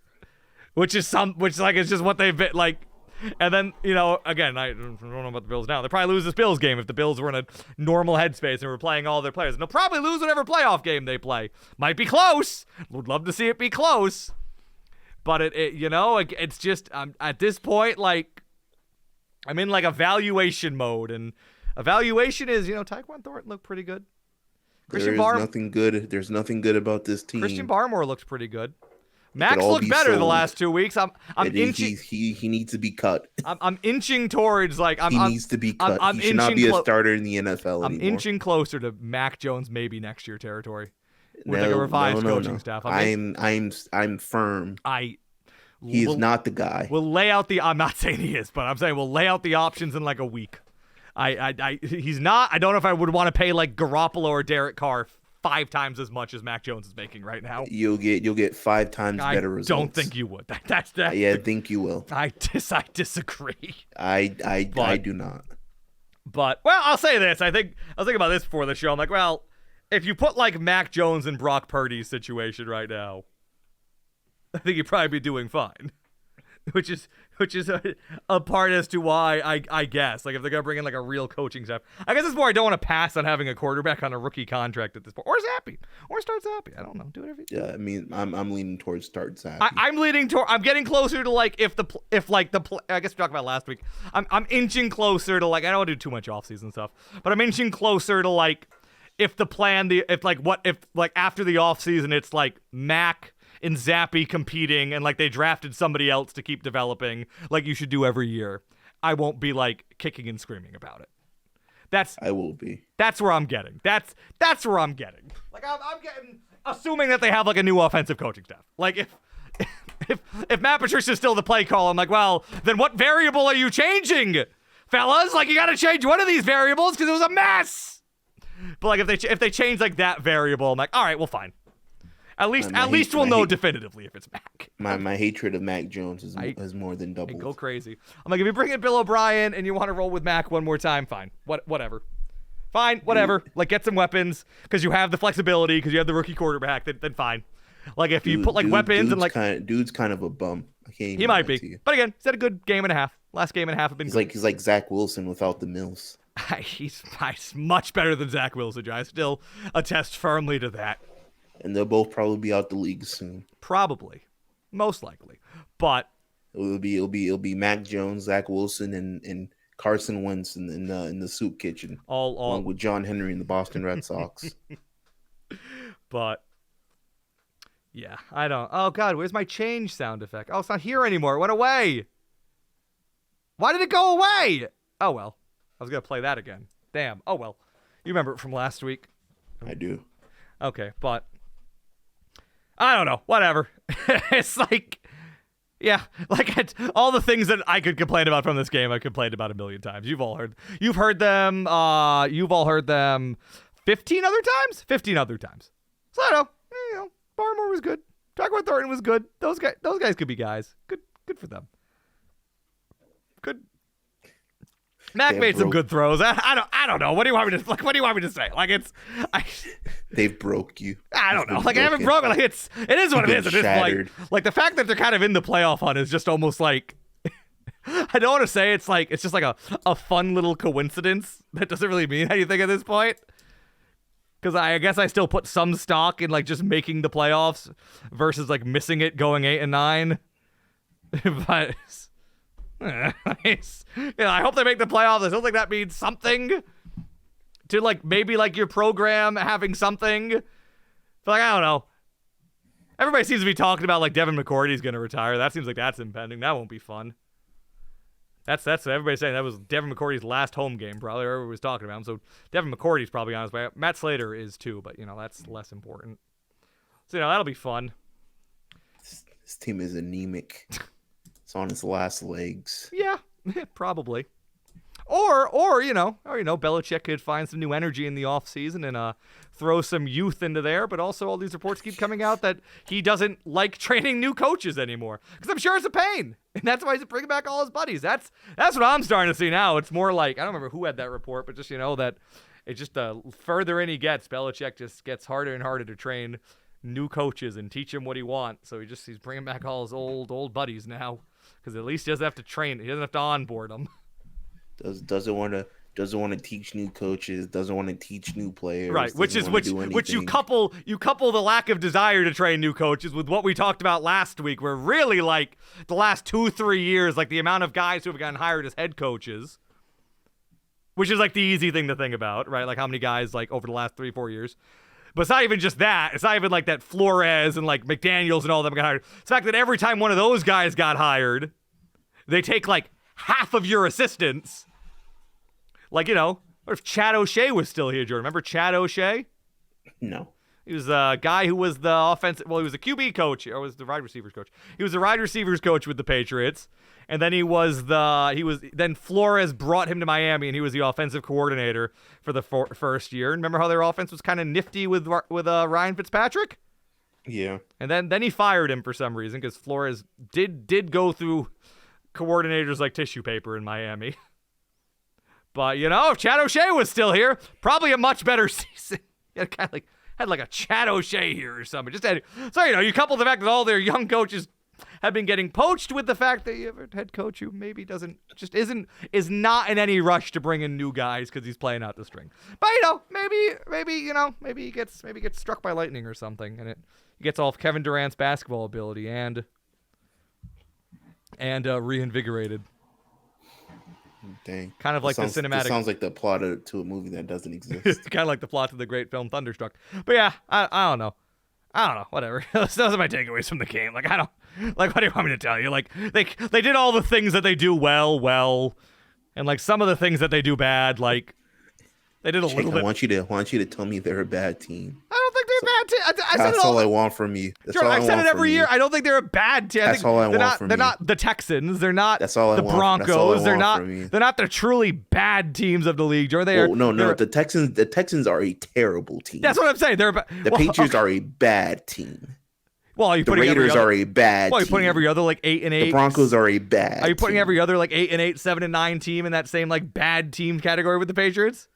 Which is it's just what they've been like. And then, again, I don't know about the Bills now. They'll probably lose this Bills game if the Bills were in a normal headspace and were playing all their players. And they'll probably lose whatever playoff game they play. Might be close. Would love to see it be close. But it's just, at this point, like, I'm in like evaluation mode. And evaluation is, Tyquan Thornton looked pretty good. There's nothing good about this team. Christian Barmore looks pretty good. Max looked better the last 2 weeks. I'm inching. He needs to be cut. I'm inching towards he needs to be cut. He should not be a starter in the NFL anymore. I'm inching closer to Mac Jones maybe next year territory with like a revised coaching staff. I'm firm. He's not the guy. We'll lay out the. I'm not saying he is, but I'm saying we'll lay out the options in like a week. He's not. I don't know if I would want to pay like Garoppolo or Derek Carr 5 times as much as Mac Jones is making right now. You'll get 5 times better results. I don't think you would. That's that. Yeah, I think you will. I disagree. I do not. But I'll say this. I was thinking about this before the show. I'm like, well, if you put like Mac Jones in Brock Purdy's situation right now, I think you'd probably be doing fine. Which is a part as to why I guess like if they're gonna bring in like a real coaching staff, I guess it's more I don't want to pass on having a quarterback on a rookie contract at this point, or Zappy, or start Zappy. I don't know. Do whatever. Yeah, I mean, I'm leaning towards start Zappy. I'm getting closer to like I guess we talked about last week. I'm inching closer to like I don't want to do too much offseason stuff, but I'm inching closer to like if the plan if after the offseason it's like Mac and Zappy competing and like they drafted somebody else to keep developing like you should do every year, I won't be like kicking and screaming about it. I will be. That's where I'm getting. That's where I'm getting. Like I'm getting assuming that they have like a new offensive coaching staff. Like if Matt Patricia's still the play call, I'm like, well, then what variable are you changing, fellas? Like you got to change one of these variables because it was a mess. But like if they change like that variable, I'm like, all right, well, fine. At least we'll know definitively if it's Mac. My hatred of Mac Jones is more than doubled. Go crazy. I'm like, if you bring in Bill O'Brien and you want to roll with Mac one more time, fine. Whatever. Fine, whatever. Dude. Like, get some weapons because you have the flexibility because you have the rookie quarterback. Then fine. Like, if you put like weapons and like, dude's kind of a bum. I can't even he might be. But again, he's had a good game and a half. Last game and a half have been. He's like Zach Wilson without the Mills. He's much better than Zach Wilson. I still attest firmly to that. And they'll both probably be out the league soon. Probably. Most likely. But it'll be Mac Jones, Zach Wilson, and Carson Wentz in the soup kitchen. Along with John Henry and the Boston Red Sox. But yeah, I don't. Oh God, where's my change sound effect? Oh, it's not here anymore. It went away. Why did it go away? Oh well. I was gonna play that again. Damn. Oh well. You remember it from last week. I do. Okay, but I don't know. Whatever. It's like, yeah, like all the things that I could complain about from this game, I complained about a million times. You've all heard them. You've all heard them 15 other times. 15 other times. So I don't know. Barmore was good. Taquan Thornton was good. Those guys could be guys. Good for them. Good. Mac made some good throws. I don't know. What do you want me to say? Like they've broke you. I don't know. Like I haven't broken. Like it is what it is. Like the fact that they're kind of in the playoff hunt is just almost like I don't want to say it's just like a fun little coincidence that doesn't really mean anything at this point. Because I guess I still put some stock in like just making the playoffs versus like missing it going 8-9. But I hope they make the playoffs. I still think that means something to like maybe like your program having something. But like I don't know. Everybody seems to be talking about like Devin McCourty's going to retire. That seems like that's impending. That won't be fun. That's what everybody's saying. That was Devin McCourty's last home game, probably. Everybody was talking about him. So Devin McCourty's probably on his way. Matt Slater is too, but that's less important. So that'll be fun. This team is anemic. It's on its last legs. Yeah, probably. Or Belichick could find some new energy in the offseason and throw some youth into there. But also all these reports keep coming out that he doesn't like training new coaches anymore. Because I'm sure it's a pain. And that's why he's bringing back all his buddies. That's what I'm starting to see now. It's more like, I don't remember who had that report, but just, that it just the further in he gets, Belichick just gets harder and harder to train new coaches and teach him what he wants. So he's bringing back all his old buddies now. Because at least he doesn't have to train. He doesn't have to onboard them. Doesn't want to teach new coaches. Doesn't want to teach new players. Right, which you couple the lack of desire to train new coaches with what we talked about last week, where really like the last 2-3 years, like the amount of guys who have gotten hired as head coaches, which is like the easy thing to think about, right? Like how many guys like over the last 3-4 years. But it's not even just that. It's not even like that Flores and like McDaniels and all of them got hired. It's the fact that every time one of those guys got hired, they take like half of your assistants. Like, what if Chad O'Shea was still here, Jordan? Remember Chad O'Shea? No. He was a guy who was the offensive, well, he was the QB coach, or was the wide receivers coach. He was the wide receivers coach with the Patriots. And then then Flores brought him to Miami, and he was the offensive coordinator for the first year. And remember how their offense was kind of nifty with Ryan Fitzpatrick? Yeah. And then he fired him for some reason because Flores did go through coordinators like tissue paper in Miami. But if Chad O'Shea was still here, probably a much better season. Kind of like had like a Chad O'Shea here or something. You couple the fact that all their young coaches have been getting poached with the fact that you have a head coach who maybe is not in any rush to bring in new guys because he's playing out the string. But maybe he gets struck by lightning or something, and he gets all of Kevin Durant's basketball ability and reinvigorated. Dang. Kind of like the cinematic. It sounds like the plot to a movie that doesn't exist. Kind of like the plot to the great film Thunderstruck. But yeah, I don't know. Whatever. Those are my takeaways from the game. Like, I don't. Like, what do you want me to tell you? Like, they did all the things that they do well, and like some of the things that they do bad. Like, they did a little bit. I want you to tell me they're a bad team. I don't think they're a bad team. I said That's all I want from you. I've said it every year. I don't think they're a bad team. That's all I want from you. They're not the Texans. They're not the Broncos. They're not the truly bad teams of the league. The Texans are a terrible team. That's what I'm saying. The Patriots are a bad team. Well, are you the putting Raiders are a bad team. Well, are you putting every other like 8-8? The Broncos are a bad Are you putting team. every other like 8-8, 7-9 team in that same like bad team category with the Patriots?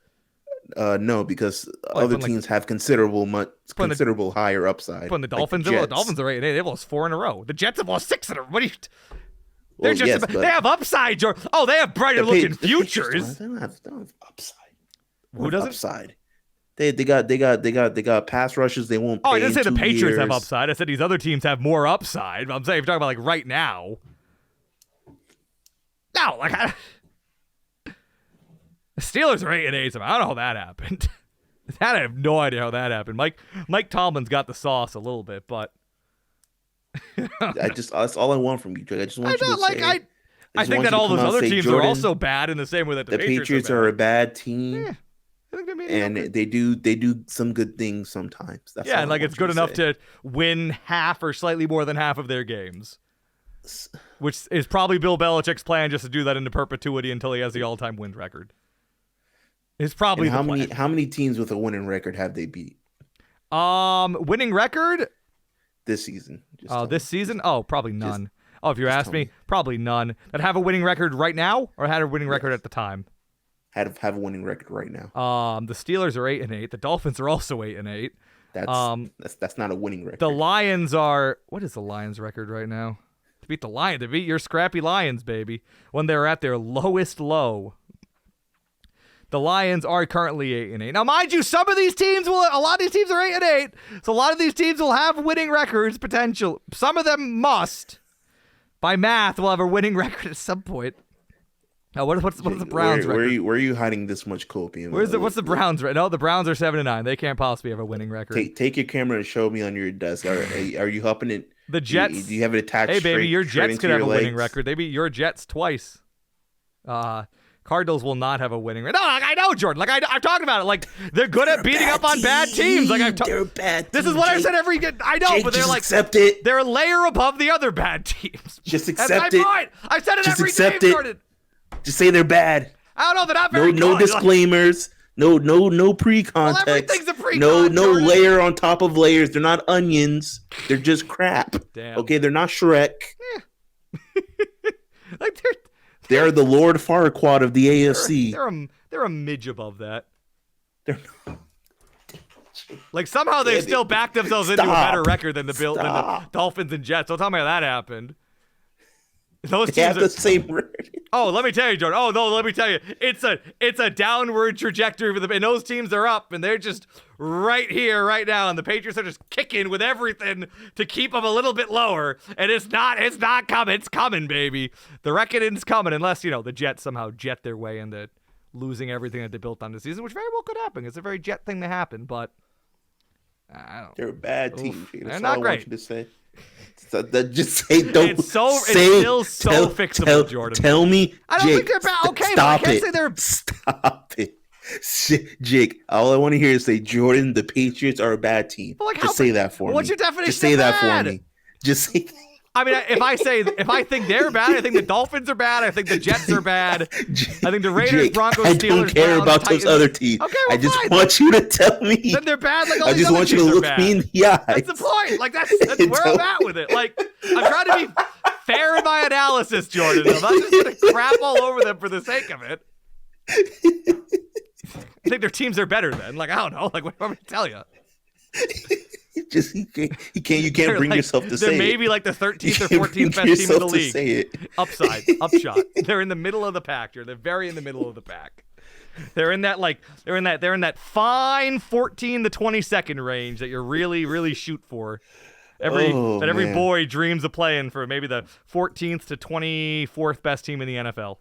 No, because other teams have considerable higher upside. Putting the Dolphins, the Dolphins are 8-8. They've lost 4 in a row. The Jets have lost 6 in a row. What are you? They have upside, George. Oh, they have brighter looking futures. They don't have upside. Who doesn't? Upside. They got pass rushes. They won't pay. Oh, I didn't say in the 2 Patriots have years. upside. I said these other teams have more upside. I'm saying if you're talking about like right now. No, like the Steelers are 8-8. So I don't know how that happened. I have no idea how that happened. Mike Tomlin's got the sauce a little bit, but That's all I want from you, Drake. I just want you to say. I think that all those other teams are also bad in the same way that the Patriots are a bad team. Yeah. I think and they do some good things sometimes. That's and like it's good enough to win half or slightly more than half of their games, which is probably Bill Belichick's plan, just to do that into perpetuity until he has the all-time win record. It's probably how many teams with a winning record have they beat? Winning record this season. This season? Oh, probably none. If you ask me, probably none. That have a winning record right now, or had a winning record at the time? Have a winning record right now. The Steelers are 8-8. The Dolphins are also 8-8. That's not a winning record. The Lions are. What is the Lions' record right now? To beat the Lions, to beat your scrappy Lions, baby, when they're at their lowest low. The Lions are currently 8-8. Now, mind you, a lot of these teams are 8-8. So a lot of these teams will have winning records potential. Some of them must. By math, will have a winning record at some point. Now, what's the Browns record? Where are you hiding this much copium? What's the Browns record? No, the Browns are 7-9. They can't possibly have a winning record. Take your camera and show me on your desk. Are you helping it? The Jets. Do you have it attached? Hey, baby, your Jets could have a winning legs? record. They beat your Jets twice. Cardinals will not have a winning record. No, I know, Jordan. Like I'm talking about it. Like they're good at beating up on bad teams. Like they're a bad. This is what I said every. I know, Jake, but they're like accept it. They're a layer above the other bad teams. Just accept That's my point. I said it Just every accept game, it. Jordan. Just say they're bad. I don't know. They're not very good. No disclaimers. No pre-context. Well, everything's a pre-con, no Jordan. layer on top of layers. They're not onions. They're just crap. Damn. Okay, they're not Shrek. Like they're the Lord Farquaad of the AFC. They're a midge above that. They're like somehow they've still backed themselves into a better record than the Dolphins and Jets. Don't tell me how that happened. Those they teams have the same record. Oh, let me tell you, Jordan. Oh no, let me tell you, it's a downward trajectory for and those teams are up, and they're just right here, right now, and the Patriots are just kicking with everything to keep them a little bit lower, and it's not coming. It's coming, baby. The reckoning's coming, unless the Jets somehow jet their way into losing everything that they built on this season, which very well could happen. It's a very Jet thing to happen, but I don't. They're a bad team. They're not great. I want you to say. So just say don't. It's still so fixable, Jordan. Tell me, I don't Jake, think they're bad. Okay, stop but I can't it. say they're. Stop it, Jake. All I want to hear is say, Jordan, the Patriots are a bad team. Well, like, just say that for me. What's your definition? Just say of that bad? for me. Just say. I mean, if I think they're bad, I think the Dolphins are bad. I think the Jets are bad. I think the Raiders, Jake, Broncos, I Steelers, don't care Browns, about Titans. those other teams. Okay, I just fine. want you to tell me. Then they're bad. Like all I these just other want you to teams are look bad. me in the eye. That's the point. Like that's where I'm at with it. Like I'm trying to be fair in my analysis, Jordan. I'm not just gonna crap all over them for the sake of it. I think their teams are better then. Like I don't know. Like what do I tell you? Just you can't bring yourself to say it. They're maybe like the 13th or 14th best team in the league. Say it. Upshot. They're in the middle of the pack. They're very in the middle of the pack. They're in that fine 14 to 22nd range that you're really shoot for. Every boy dreams of playing for, maybe the 14th to 24th best team in the NFL.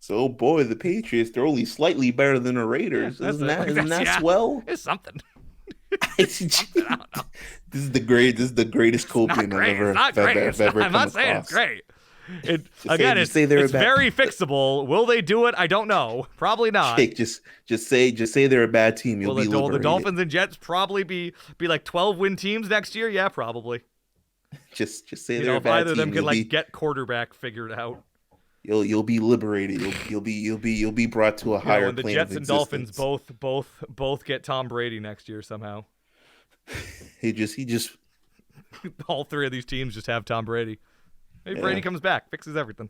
So boy, the Patriots, they're only slightly better than the Raiders. Yeah, isn't that swell? It's something. This is the greatest copium I've ever I'm come not saying across. it's great. It's It's very fixable. Will they do it? I don't know. Probably not. Jake, just say they're a bad team. You'll be liberated. The Dolphins and Jets probably be like 12-win teams next year? Yeah, probably. Just say they're a bad team. If either of them could get quarterback figured out. You'll be liberated. You'll be brought to a higher and the plane Jets of and existence. Dolphins both get Tom Brady next year somehow. He just all three of these teams just have Tom Brady. Maybe Brady comes back, fixes everything.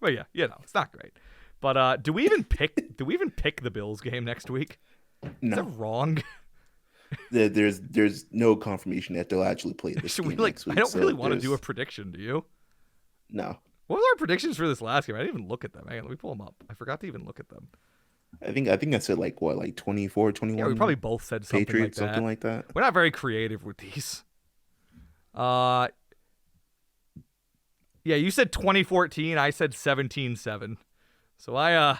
Well, yeah, it's not great. But do we even pick the Bills game next week? No. Is that wrong? There's no confirmation that they'll actually play this game next week. I don't really want to do a prediction, do you? No. What were our predictions for this last game? I didn't even look at them. Hang on, let me pull them up. I forgot to even look at them. I said like what, like 24, Yeah, we 21 probably both said something Patriots, like that. something like that. We're not very creative with these. Yeah, you said 2014. I said 17-7. So I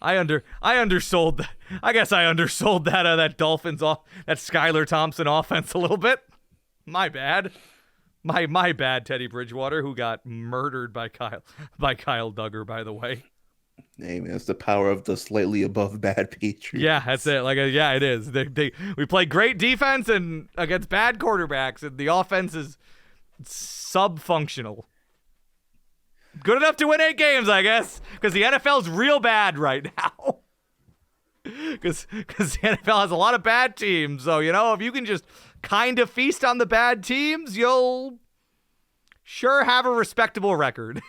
undersold that. I guess I undersold that Dolphins that Skylar Thompson offense a little bit. My bad. My bad, Teddy Bridgewater, who got murdered by Kyle Duggar, by the way. Hey man, it's the power of the slightly above bad Patriots. Yeah, that's it. Yeah, it is. We play great defense and against bad quarterbacks, and the offense is sub-functional. Good enough to win 8 games, I guess, because the NFL's real bad right now. Because the NFL has a lot of bad teams, so if you can just kind of feast on the bad teams, you'll sure have a respectable record.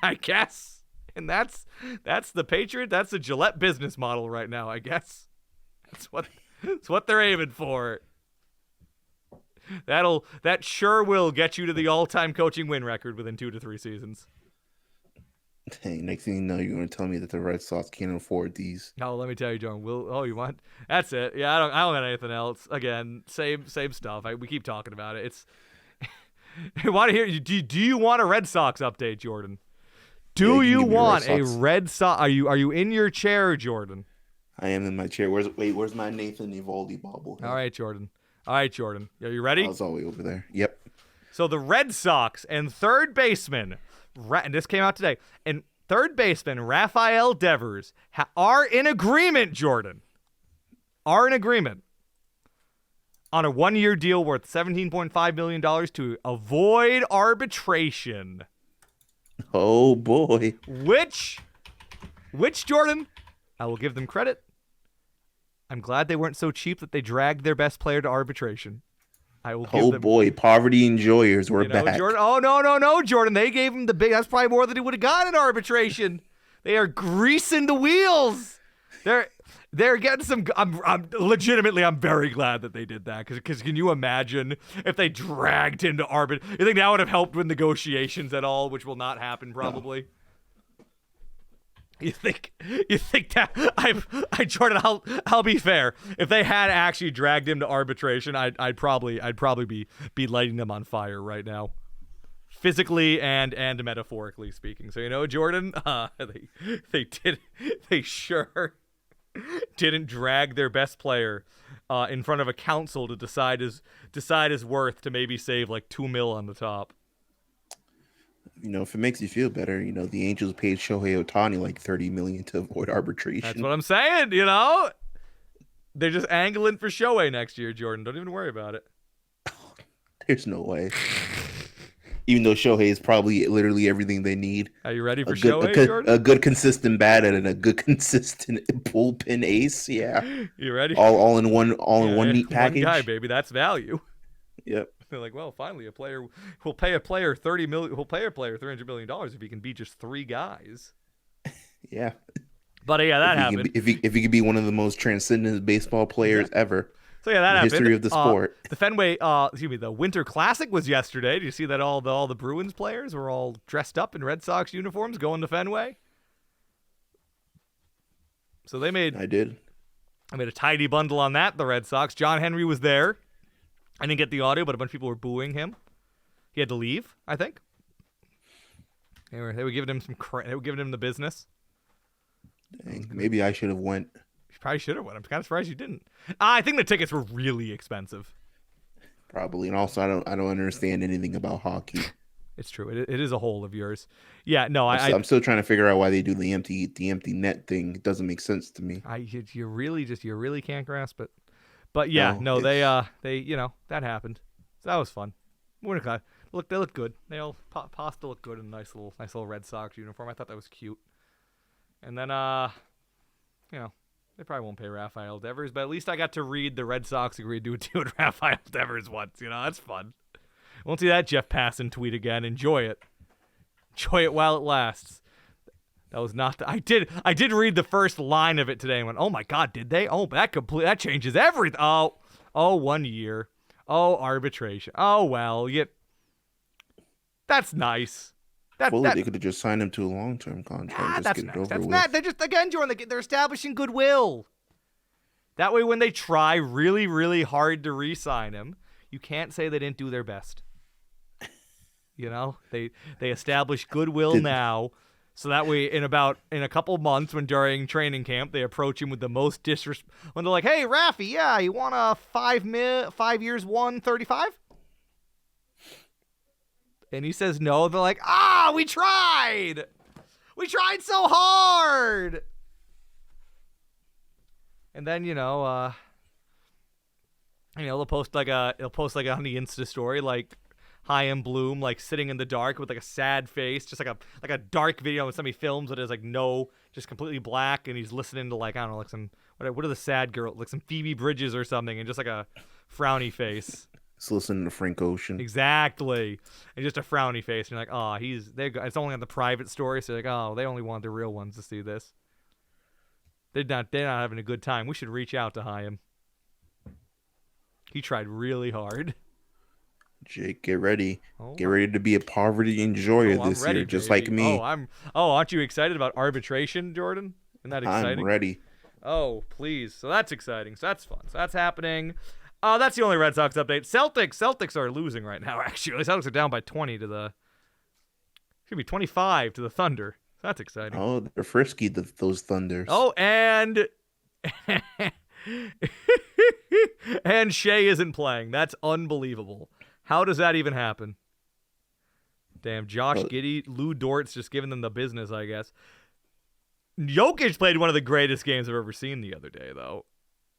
I guess. And that's the Patriot. That's the Gillette business model right now, I guess. That's what they're aiming for. That sure will get you to the all-time coaching win record within 2 to 3 seasons. Hey, next thing you know, you're going to tell me that the Red Sox can't afford these. No, let me tell you, John. You want? That's it. Yeah, I don't got anything else. Again, same stuff. We keep talking about it. It's. I want to hear. Do you want a Red Sox update, Jordan? Do you want a Red Sox? Are you in your chair, Jordan? I am in my chair. Where's my Nathan Eovaldi bobble? All right, Jordan. Are you ready? I was all the way over there. Yep. So the Red Sox and third baseman, and this came out today, and third baseman Rafael Devers are in agreement, Jordan. Are in agreement on a 1-year deal worth $17.5 million to avoid arbitration. Oh, boy. Which, Jordan, I will give them credit. I'm glad they weren't so cheap that they dragged their best player to arbitration. I will give them, boy, poverty enjoyers were back. Jordan. Oh, no, Jordan. They gave him the big. That's probably more than he would have gotten in arbitration. They are greasing the wheels. They're getting some. I'm legitimately. I'm very glad that they did that because can you imagine if they dragged him to arbitration? You think that would have helped with negotiations at all, which will not happen probably. No. You think that Jordan? I'll be fair. If they had actually dragged him to arbitration, I'd probably be lighting them on fire right now, physically and metaphorically speaking. So Jordan, they sure didn't drag their best player in front of a council to decide his worth to maybe save like $2 million on the top. If it makes you feel better, the Angels paid Shohei Ohtani like $30 million to avoid arbitration. That's what I'm saying. They're just angling for Shohei next year, Jordan. Don't even worry about it. There's no way. Even though Shohei is probably literally everything they need. Are you ready for Shohei, Jordan? A good consistent bat and a good consistent bullpen ace. Yeah. You ready? All in one neat package. One guy, baby. That's value. Yep. They're like, well, finally, a player will pay a player $30 million. He'll pay a player $300 million if he can be just 3 guys. Yeah. But yeah, that happened. If he could be one of the most transcendent baseball players ever. So yeah, that happened. History of the sport. The Winter Classic was yesterday. Did you see that all the Bruins players were all dressed up in Red Sox uniforms going to Fenway? So I made a tidy bundle on that. The Red Sox. John Henry was there. I didn't get the audio, but a bunch of people were booing him. He had to leave, I think. They were giving him they were giving him the business. Dang, maybe I should have went. You probably should have went. I'm kind of surprised you didn't. I think the tickets were really expensive. Probably, and also I don't understand anything about hockey. It's true. It is a hole of yours. Yeah, no, I'm still trying to figure out why they do the empty net thing. It doesn't make sense to me. You really can't grasp it. But yeah, no, they that happened. So that was fun. They looked good. They all Pasta looked good in a nice little Red Sox uniform. I thought that was cute. And then they probably won't pay Rafael Devers, but at least I got to read the Red Sox agreed to a deal with Rafael Devers once. That's fun. Won't see that Jeff Passan tweet again. Enjoy it. Enjoy it while it lasts. That was not. I did read the first line of it today and went, "Oh my God, did they? Oh, that changes everything. Oh, 1 year. Oh, arbitration. Oh well, that's nice. Fully, they could have just signed him to a long-term contract and just that's get it next. over That's with. not. They're just, again, Jordan, they're establishing goodwill. That way, when they try really, really hard to re-sign him, you can't say they didn't do their best. You know, they establish goodwill now, so that way in a couple months, when during training camp they approach him with the most disrespect, when they're like, "Hey, Raffy, yeah, you want a 5 years, 135?" And he says no. They're like, we tried so hard. And then they'll post like on the Insta story like Chaim Bloom like sitting in the dark with like a sad face, just like a dark video when somebody films it is like just completely black, and he's listening to like, I don't know, like some what are the sad girls, like some Phoebe Bridges or something, and just like a frowny face. He's listening to Frank Ocean. Exactly. And just a frowny face, and you're like, it's only on the private story, so you're like, they only want the real ones to see this. They're not having a good time. We should reach out to Chaim. He tried really hard. Jake, get ready. Get ready to be a poverty enjoyer this year, just like me. Aren't you excited about arbitration, Jordan? Isn't that exciting? I'm ready. Oh, please. So that's exciting. So that's fun. So that's happening. That's the only Red Sox update. Celtics are losing right now, actually. The Celtics are down by 20 to the... Should be 25 to the Thunder. So that's exciting. Oh, they're frisky, those Thunders. Oh, and... and Shea isn't playing. That's unbelievable. How does that even happen? Damn, Josh Giddey, Lou Dort's just giving them the business, I guess. Jokic played one of the greatest games I've ever seen the other day, though.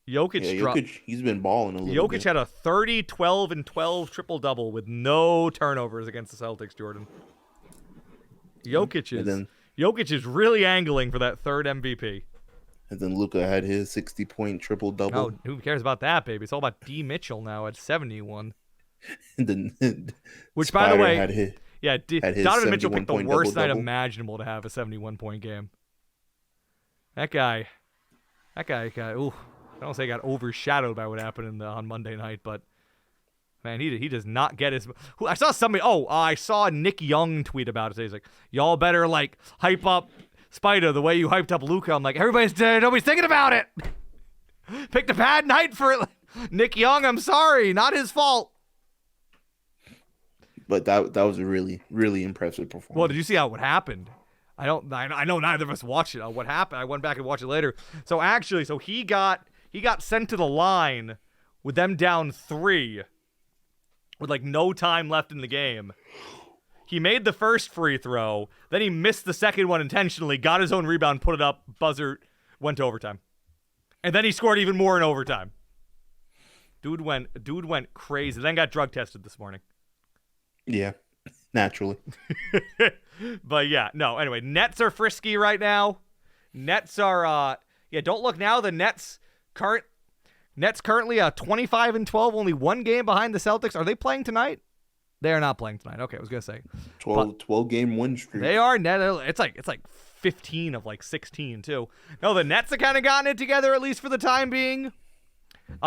Jokic, he's been balling a little bit. Jokic had a 30, 12, and 12 triple-double with no turnovers against the Celtics, Jordan. Jokic is really angling for that third MVP. And then Luka had his 60-point triple-double. Oh, who cares about that, baby? It's all about D. Mitchell now at 71. And then which, Spider by the way, had his Donovan Mitchell picked the worst night double-double. imaginable to have a 71-point game. That guy got, ooh, I don't say he got overshadowed by what happened on Monday night, but man, he does not get his. I saw somebody. I saw Nick Young tweet about it today. He's like, y'all better like hype up Spider the way you hyped up Luka. I'm like, nobody's thinking about it. Picked a bad night for it. Nick Young, I'm sorry, not his fault. But that was a really, really impressive performance. Well, did you see what happened? I know neither of us watched it. What happened? I went back and watched it later. So actually, he got sent to the line with them down 3 with like no time left in the game. He made the first free throw, then he missed the second one intentionally, got his own rebound, put it up, buzzer, went to overtime. And then he scored even more in overtime. Dude went crazy. Then got drug tested this morning. Yeah, naturally. But yeah, no, anyway, Nets are frisky right now. Nets are don't look now. The Nets currently 25-12, only one game behind the Celtics. Are they playing tonight? They are not playing tonight. Okay, I was gonna say 12 game win streak. They are. It's like 15 of like 16 too. No, the Nets have kind of gotten it together, at least for the time being.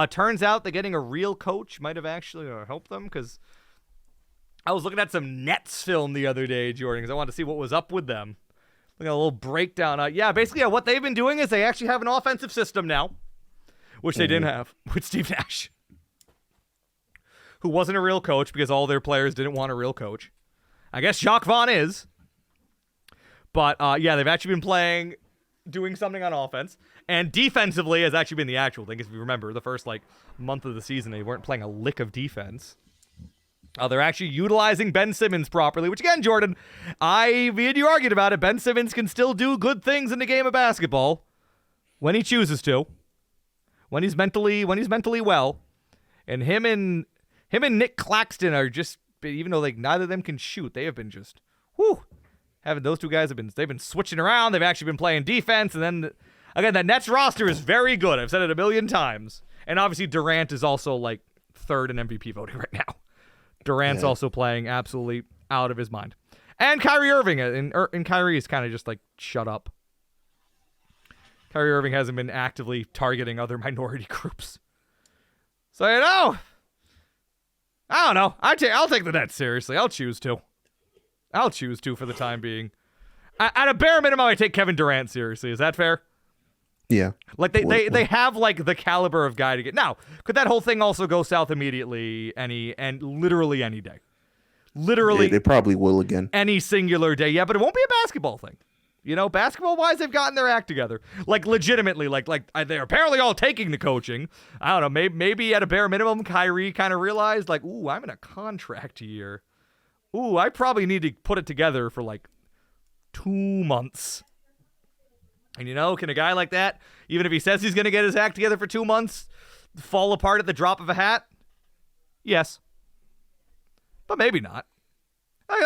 Turns out that getting a real coach might have actually helped them, because I was looking at some Nets film the other day, Jordan, because I wanted to see what was up with them. Look at a little breakdown. Basically what they've been doing is they actually have an offensive system now, which they didn't have with Steve Nash, who wasn't a real coach because all their players didn't want a real coach. I guess Jacques Vaughn is. But, they've actually been doing something on offense. And defensively has actually been the actual thing. If you remember, the first, month of the season, they weren't playing a lick of defense. They're actually utilizing Ben Simmons properly, which, again, Jordan, me and you argued about it. Ben Simmons can still do good things in the game of basketball when he chooses to, when he's mentally well. And him and Nick Claxton are just, even though neither of them can shoot, they have been just, having those two guys they've been switching around. They've actually been playing defense. And then, again, that Nets roster is very good. I've said it a million times. And obviously Durant is also third in MVP voting right now. Durant's also playing absolutely out of his mind. And Kyrie Irving, and Kyrie is kind of just shut up. Kyrie Irving hasn't been actively targeting other minority groups. So, I don't know. I'll take the Nets seriously. I'll choose to. I'll choose to for the time being. At a bare minimum, I take Kevin Durant seriously. Is that fair? Yeah. Like they have like the caliber of guy to get. Now, could that whole thing also go south immediately literally any day? Literally they probably will again. Any singular day. Yeah, but it won't be a basketball thing. You know, basketball-wise, they've gotten their act together. Like, legitimately, they're apparently all taking the coaching. I don't know, maybe at a bare minimum, Kyrie kind of realized, like, ooh, I'm in a contract year. Ooh, I probably need to put it together for, like, 2 months. And, you know, can a guy like that, even if he says he's going to get his act together for 2 months, fall apart at the drop of a hat? Yes. But maybe not.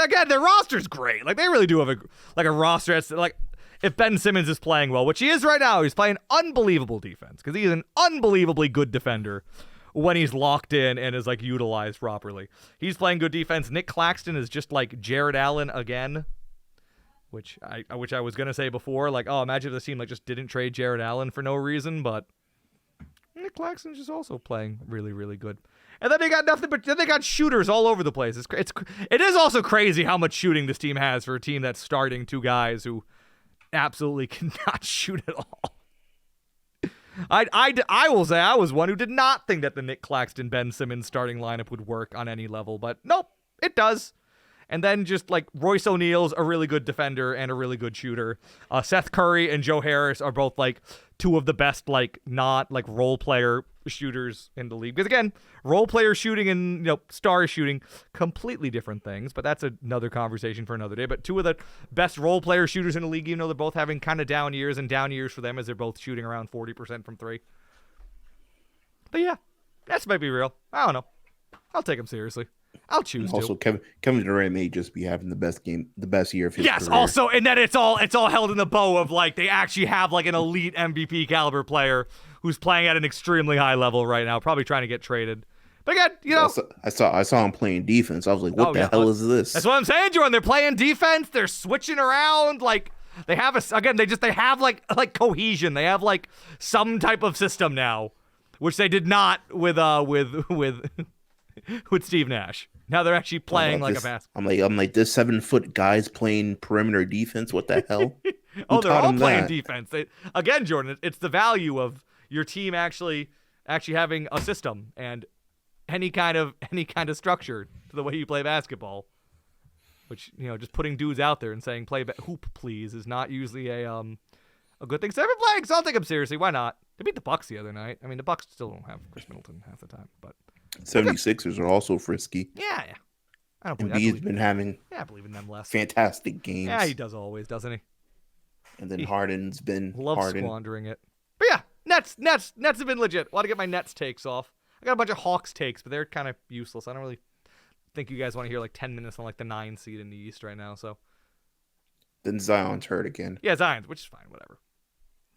Again, their roster's great. Like, they really do have a roster that's, like, if Ben Simmons is playing well, which he is right now, he's playing unbelievable defense because he's an unbelievably good defender when he's locked in and is, like, utilized properly. He's playing good defense. Nick Claxton is just like Jared Allen again, which I was going to say before. Like, oh, imagine if the team, like, just didn't trade Jared Allen for no reason, but Nick Claxton's just also playing really, really good. And then they got nothing but then they got shooters all over the place. It is also crazy how much shooting this team has for a team that's starting 2 guys who absolutely cannot shoot at all. I will say I was one who did not think that the Nick Claxton, Ben Simmons starting lineup would work on any level, but nope, it does. And then just like Royce O'Neal's a really good defender and a really good shooter. Seth Curry and Joe Harris are both like 2 of the best like not like role player shooters in the league. Because again, role player shooting and, you know, star shooting, completely different things. But that's another conversation for another day. But 2 of the best role player shooters in the league, you know, they're both having kind of down years for them as they're both shooting around 40% from 3. But yeah, that might be real. I don't know. I'll take him seriously. I'll choose also, to. Kevin Durant may just be having the best year of his career. Yes, also, and then it's all held in the bow of like they actually have like an elite MVP caliber player who's playing at an extremely high level right now, probably trying to get traded. But again, you know, I saw him playing defense. I was like, what the hell is this? That's what I'm saying, Jordan. They're playing defense. They're switching around. Like they have they have like cohesion. They have like some type of system now, which they did not with with Steve Nash. Now they're actually playing like a basketball. I'm like this 7-foot guy's playing perimeter defense. What the hell? They're all playing defense. Again, Jordan, it's the value of your team actually having a system and any kind of structure to the way you play basketball. Which, you know, just putting dudes out there and saying play hoop please is not usually a good thing. So they've been playing, so I'll take them seriously. Why not? They beat the Bucks the other night. I mean, the Bucks still don't have Chris Middleton half the time, but 76ers are also frisky. Yeah. I believe in them less. Fantastic games. Yeah, he does always, doesn't he? And then Harden's been squandering it. But yeah, Nets have been legit. I want to get my Nets takes off. I got a bunch of Hawks takes, but they're kind of useless. I don't really think you guys want to hear like 10 minutes on like the 9 seed in the East right now. So then Zion's hurt again. Yeah, Zion's, which is fine, whatever.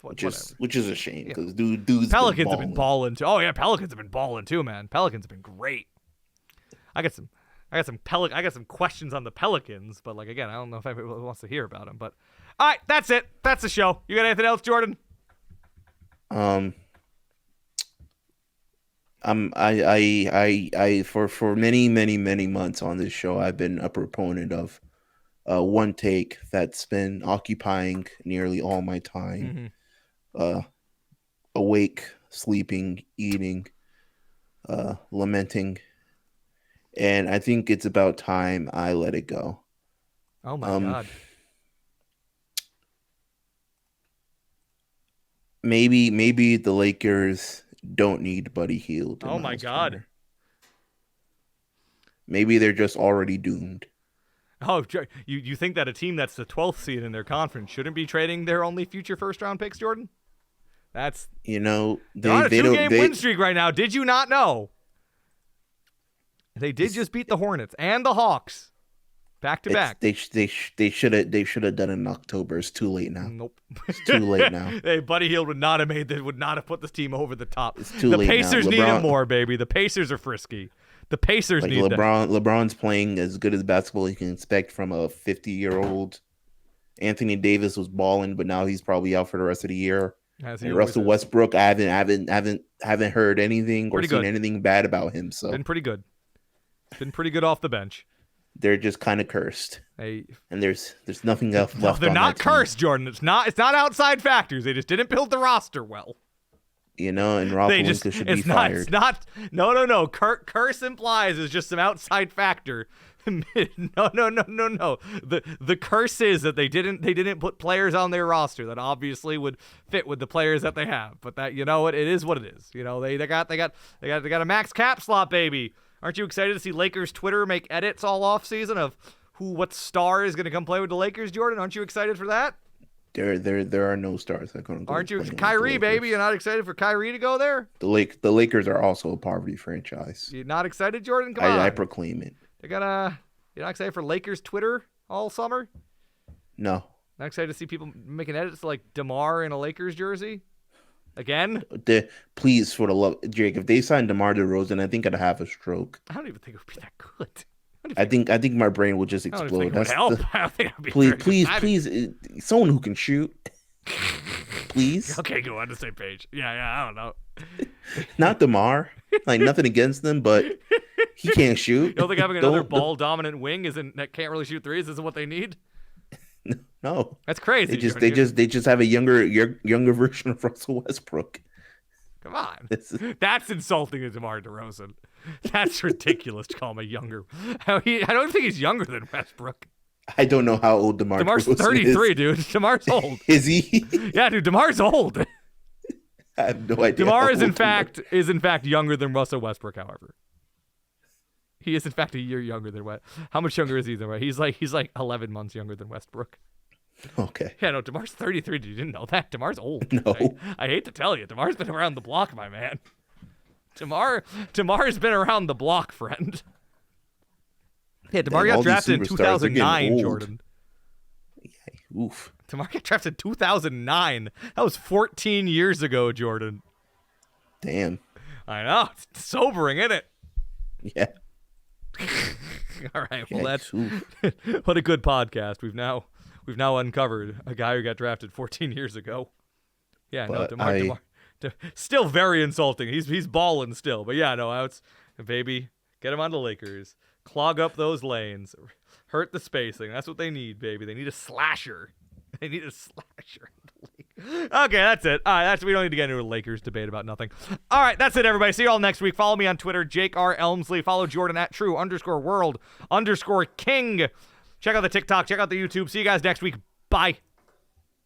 Which is a shame because dudes. Pelicans have been balling too. Oh yeah, Pelicans have been balling too, man. Pelicans have been great. I got some questions on the Pelicans, but like again, I don't know if anybody wants to hear about them. But all right, that's it. That's the show. You got anything else, Jordan? I for many months on this show, I've been a proponent of one take that's been occupying nearly all my time. Mm-hmm. Awake, sleeping, eating, lamenting, and I think it's about time I let it go. Oh my God. Maybe the Lakers don't need Buddy Hield. Oh my God. Turner. Maybe they're just already doomed. Oh, you think that a team that's the 12th seed in their conference shouldn't be trading their only future first-round picks, Jordan? That's they're on a 2-game win streak right now. Did you not know? They did just beat the Hornets and the Hawks back to back. They should have done it in October. It's too late now. Nope, it's too late now. Hey, Buddy Hield would not have put this team over the top. It's too late now. The Pacers need him more, baby. The Pacers are frisky. The Pacers need LeBron's playing as good as basketball you can expect from a 50-year-old. Anthony Davis was balling, but now he's probably out for the rest of the year. And Russell Westbrook, I haven't heard anything or seen anything bad about him. So been pretty good. Been pretty good off the bench. They're just kind of cursed. And there's nothing else left. They're on not that team. cursed, Jordan. It's not outside factors. They just didn't build the roster well. And Rob Pelinka should be fired. It's not. No. Curse implies it's just some outside factor. No. The curse is that they didn't put players on their roster that obviously would fit with the players that they have. But that it is what it is. They got a max cap slot, baby. Aren't you excited to see Lakers Twitter make edits all off season of what star is going to come play with the Lakers, Jordan? Aren't you excited for that? There are no stars that are going to go. Aren't you? Kyrie, baby, you're not excited for Kyrie to go there? The Lakers are also a poverty franchise. You're not excited, Jordan? Come on. I proclaim it. You're not excited for Lakers Twitter all summer? No. Not excited to see people making edits like Damar in a Lakers jersey? Again? Please, for the love, Jake, if they signed DeMar DeRozan, I think I'd have a stroke. I don't even think it would be that good. I think my brain would just explode. That's help. I don't think it would be please, someone who can shoot. Please. Okay, go on the same page. Yeah, I don't know. Not DeMar. Like, nothing against them, but he can't shoot. You don't think having another ball-dominant wing that can't really shoot threes isn't what they need? No. That's crazy. They just have a younger version of Russell Westbrook. Come on. That's insulting to DeMar DeRozan. That's ridiculous to call him a younger. I don't think he's younger than Westbrook. I don't know how old DeMar's 33, dude. DeMar's old. Is he? Yeah, dude. DeMar's old. I have no idea. DeMar is in fact younger than Russell Westbrook. However, he is in fact a year younger than How much younger is he than Westbrook? He's like 11 months younger than Westbrook. Okay. Yeah, no. DeMar's 33. You didn't know that? DeMar's old. No. I hate to tell you, DeMar's been around the block, my man. DeMar's been around the block, friend. Yeah, DeMar got drafted in 2009, Jordan. Yeah, oof. DeMar got drafted in 2009. That was 14 years ago, Jordan. Damn. I know. It's sobering, isn't it? Yeah. All right. Well, that's what a good podcast. We've now uncovered a guy who got drafted 14 years ago. Yeah, but no, DeMar. Still very insulting. He's balling still. But yeah, no, it's baby, get him on the Lakers. Clog up those lanes. Hurt the spacing. That's what they need, baby. They need a slasher. Okay, that's it. All right, we don't need to get into a Lakers debate about nothing. All right, that's it, everybody. See you all next week. Follow me on Twitter, Jake R. Elmsley. Follow Jordan at true_world_king. Check out the TikTok. Check out the YouTube. See you guys next week. Bye.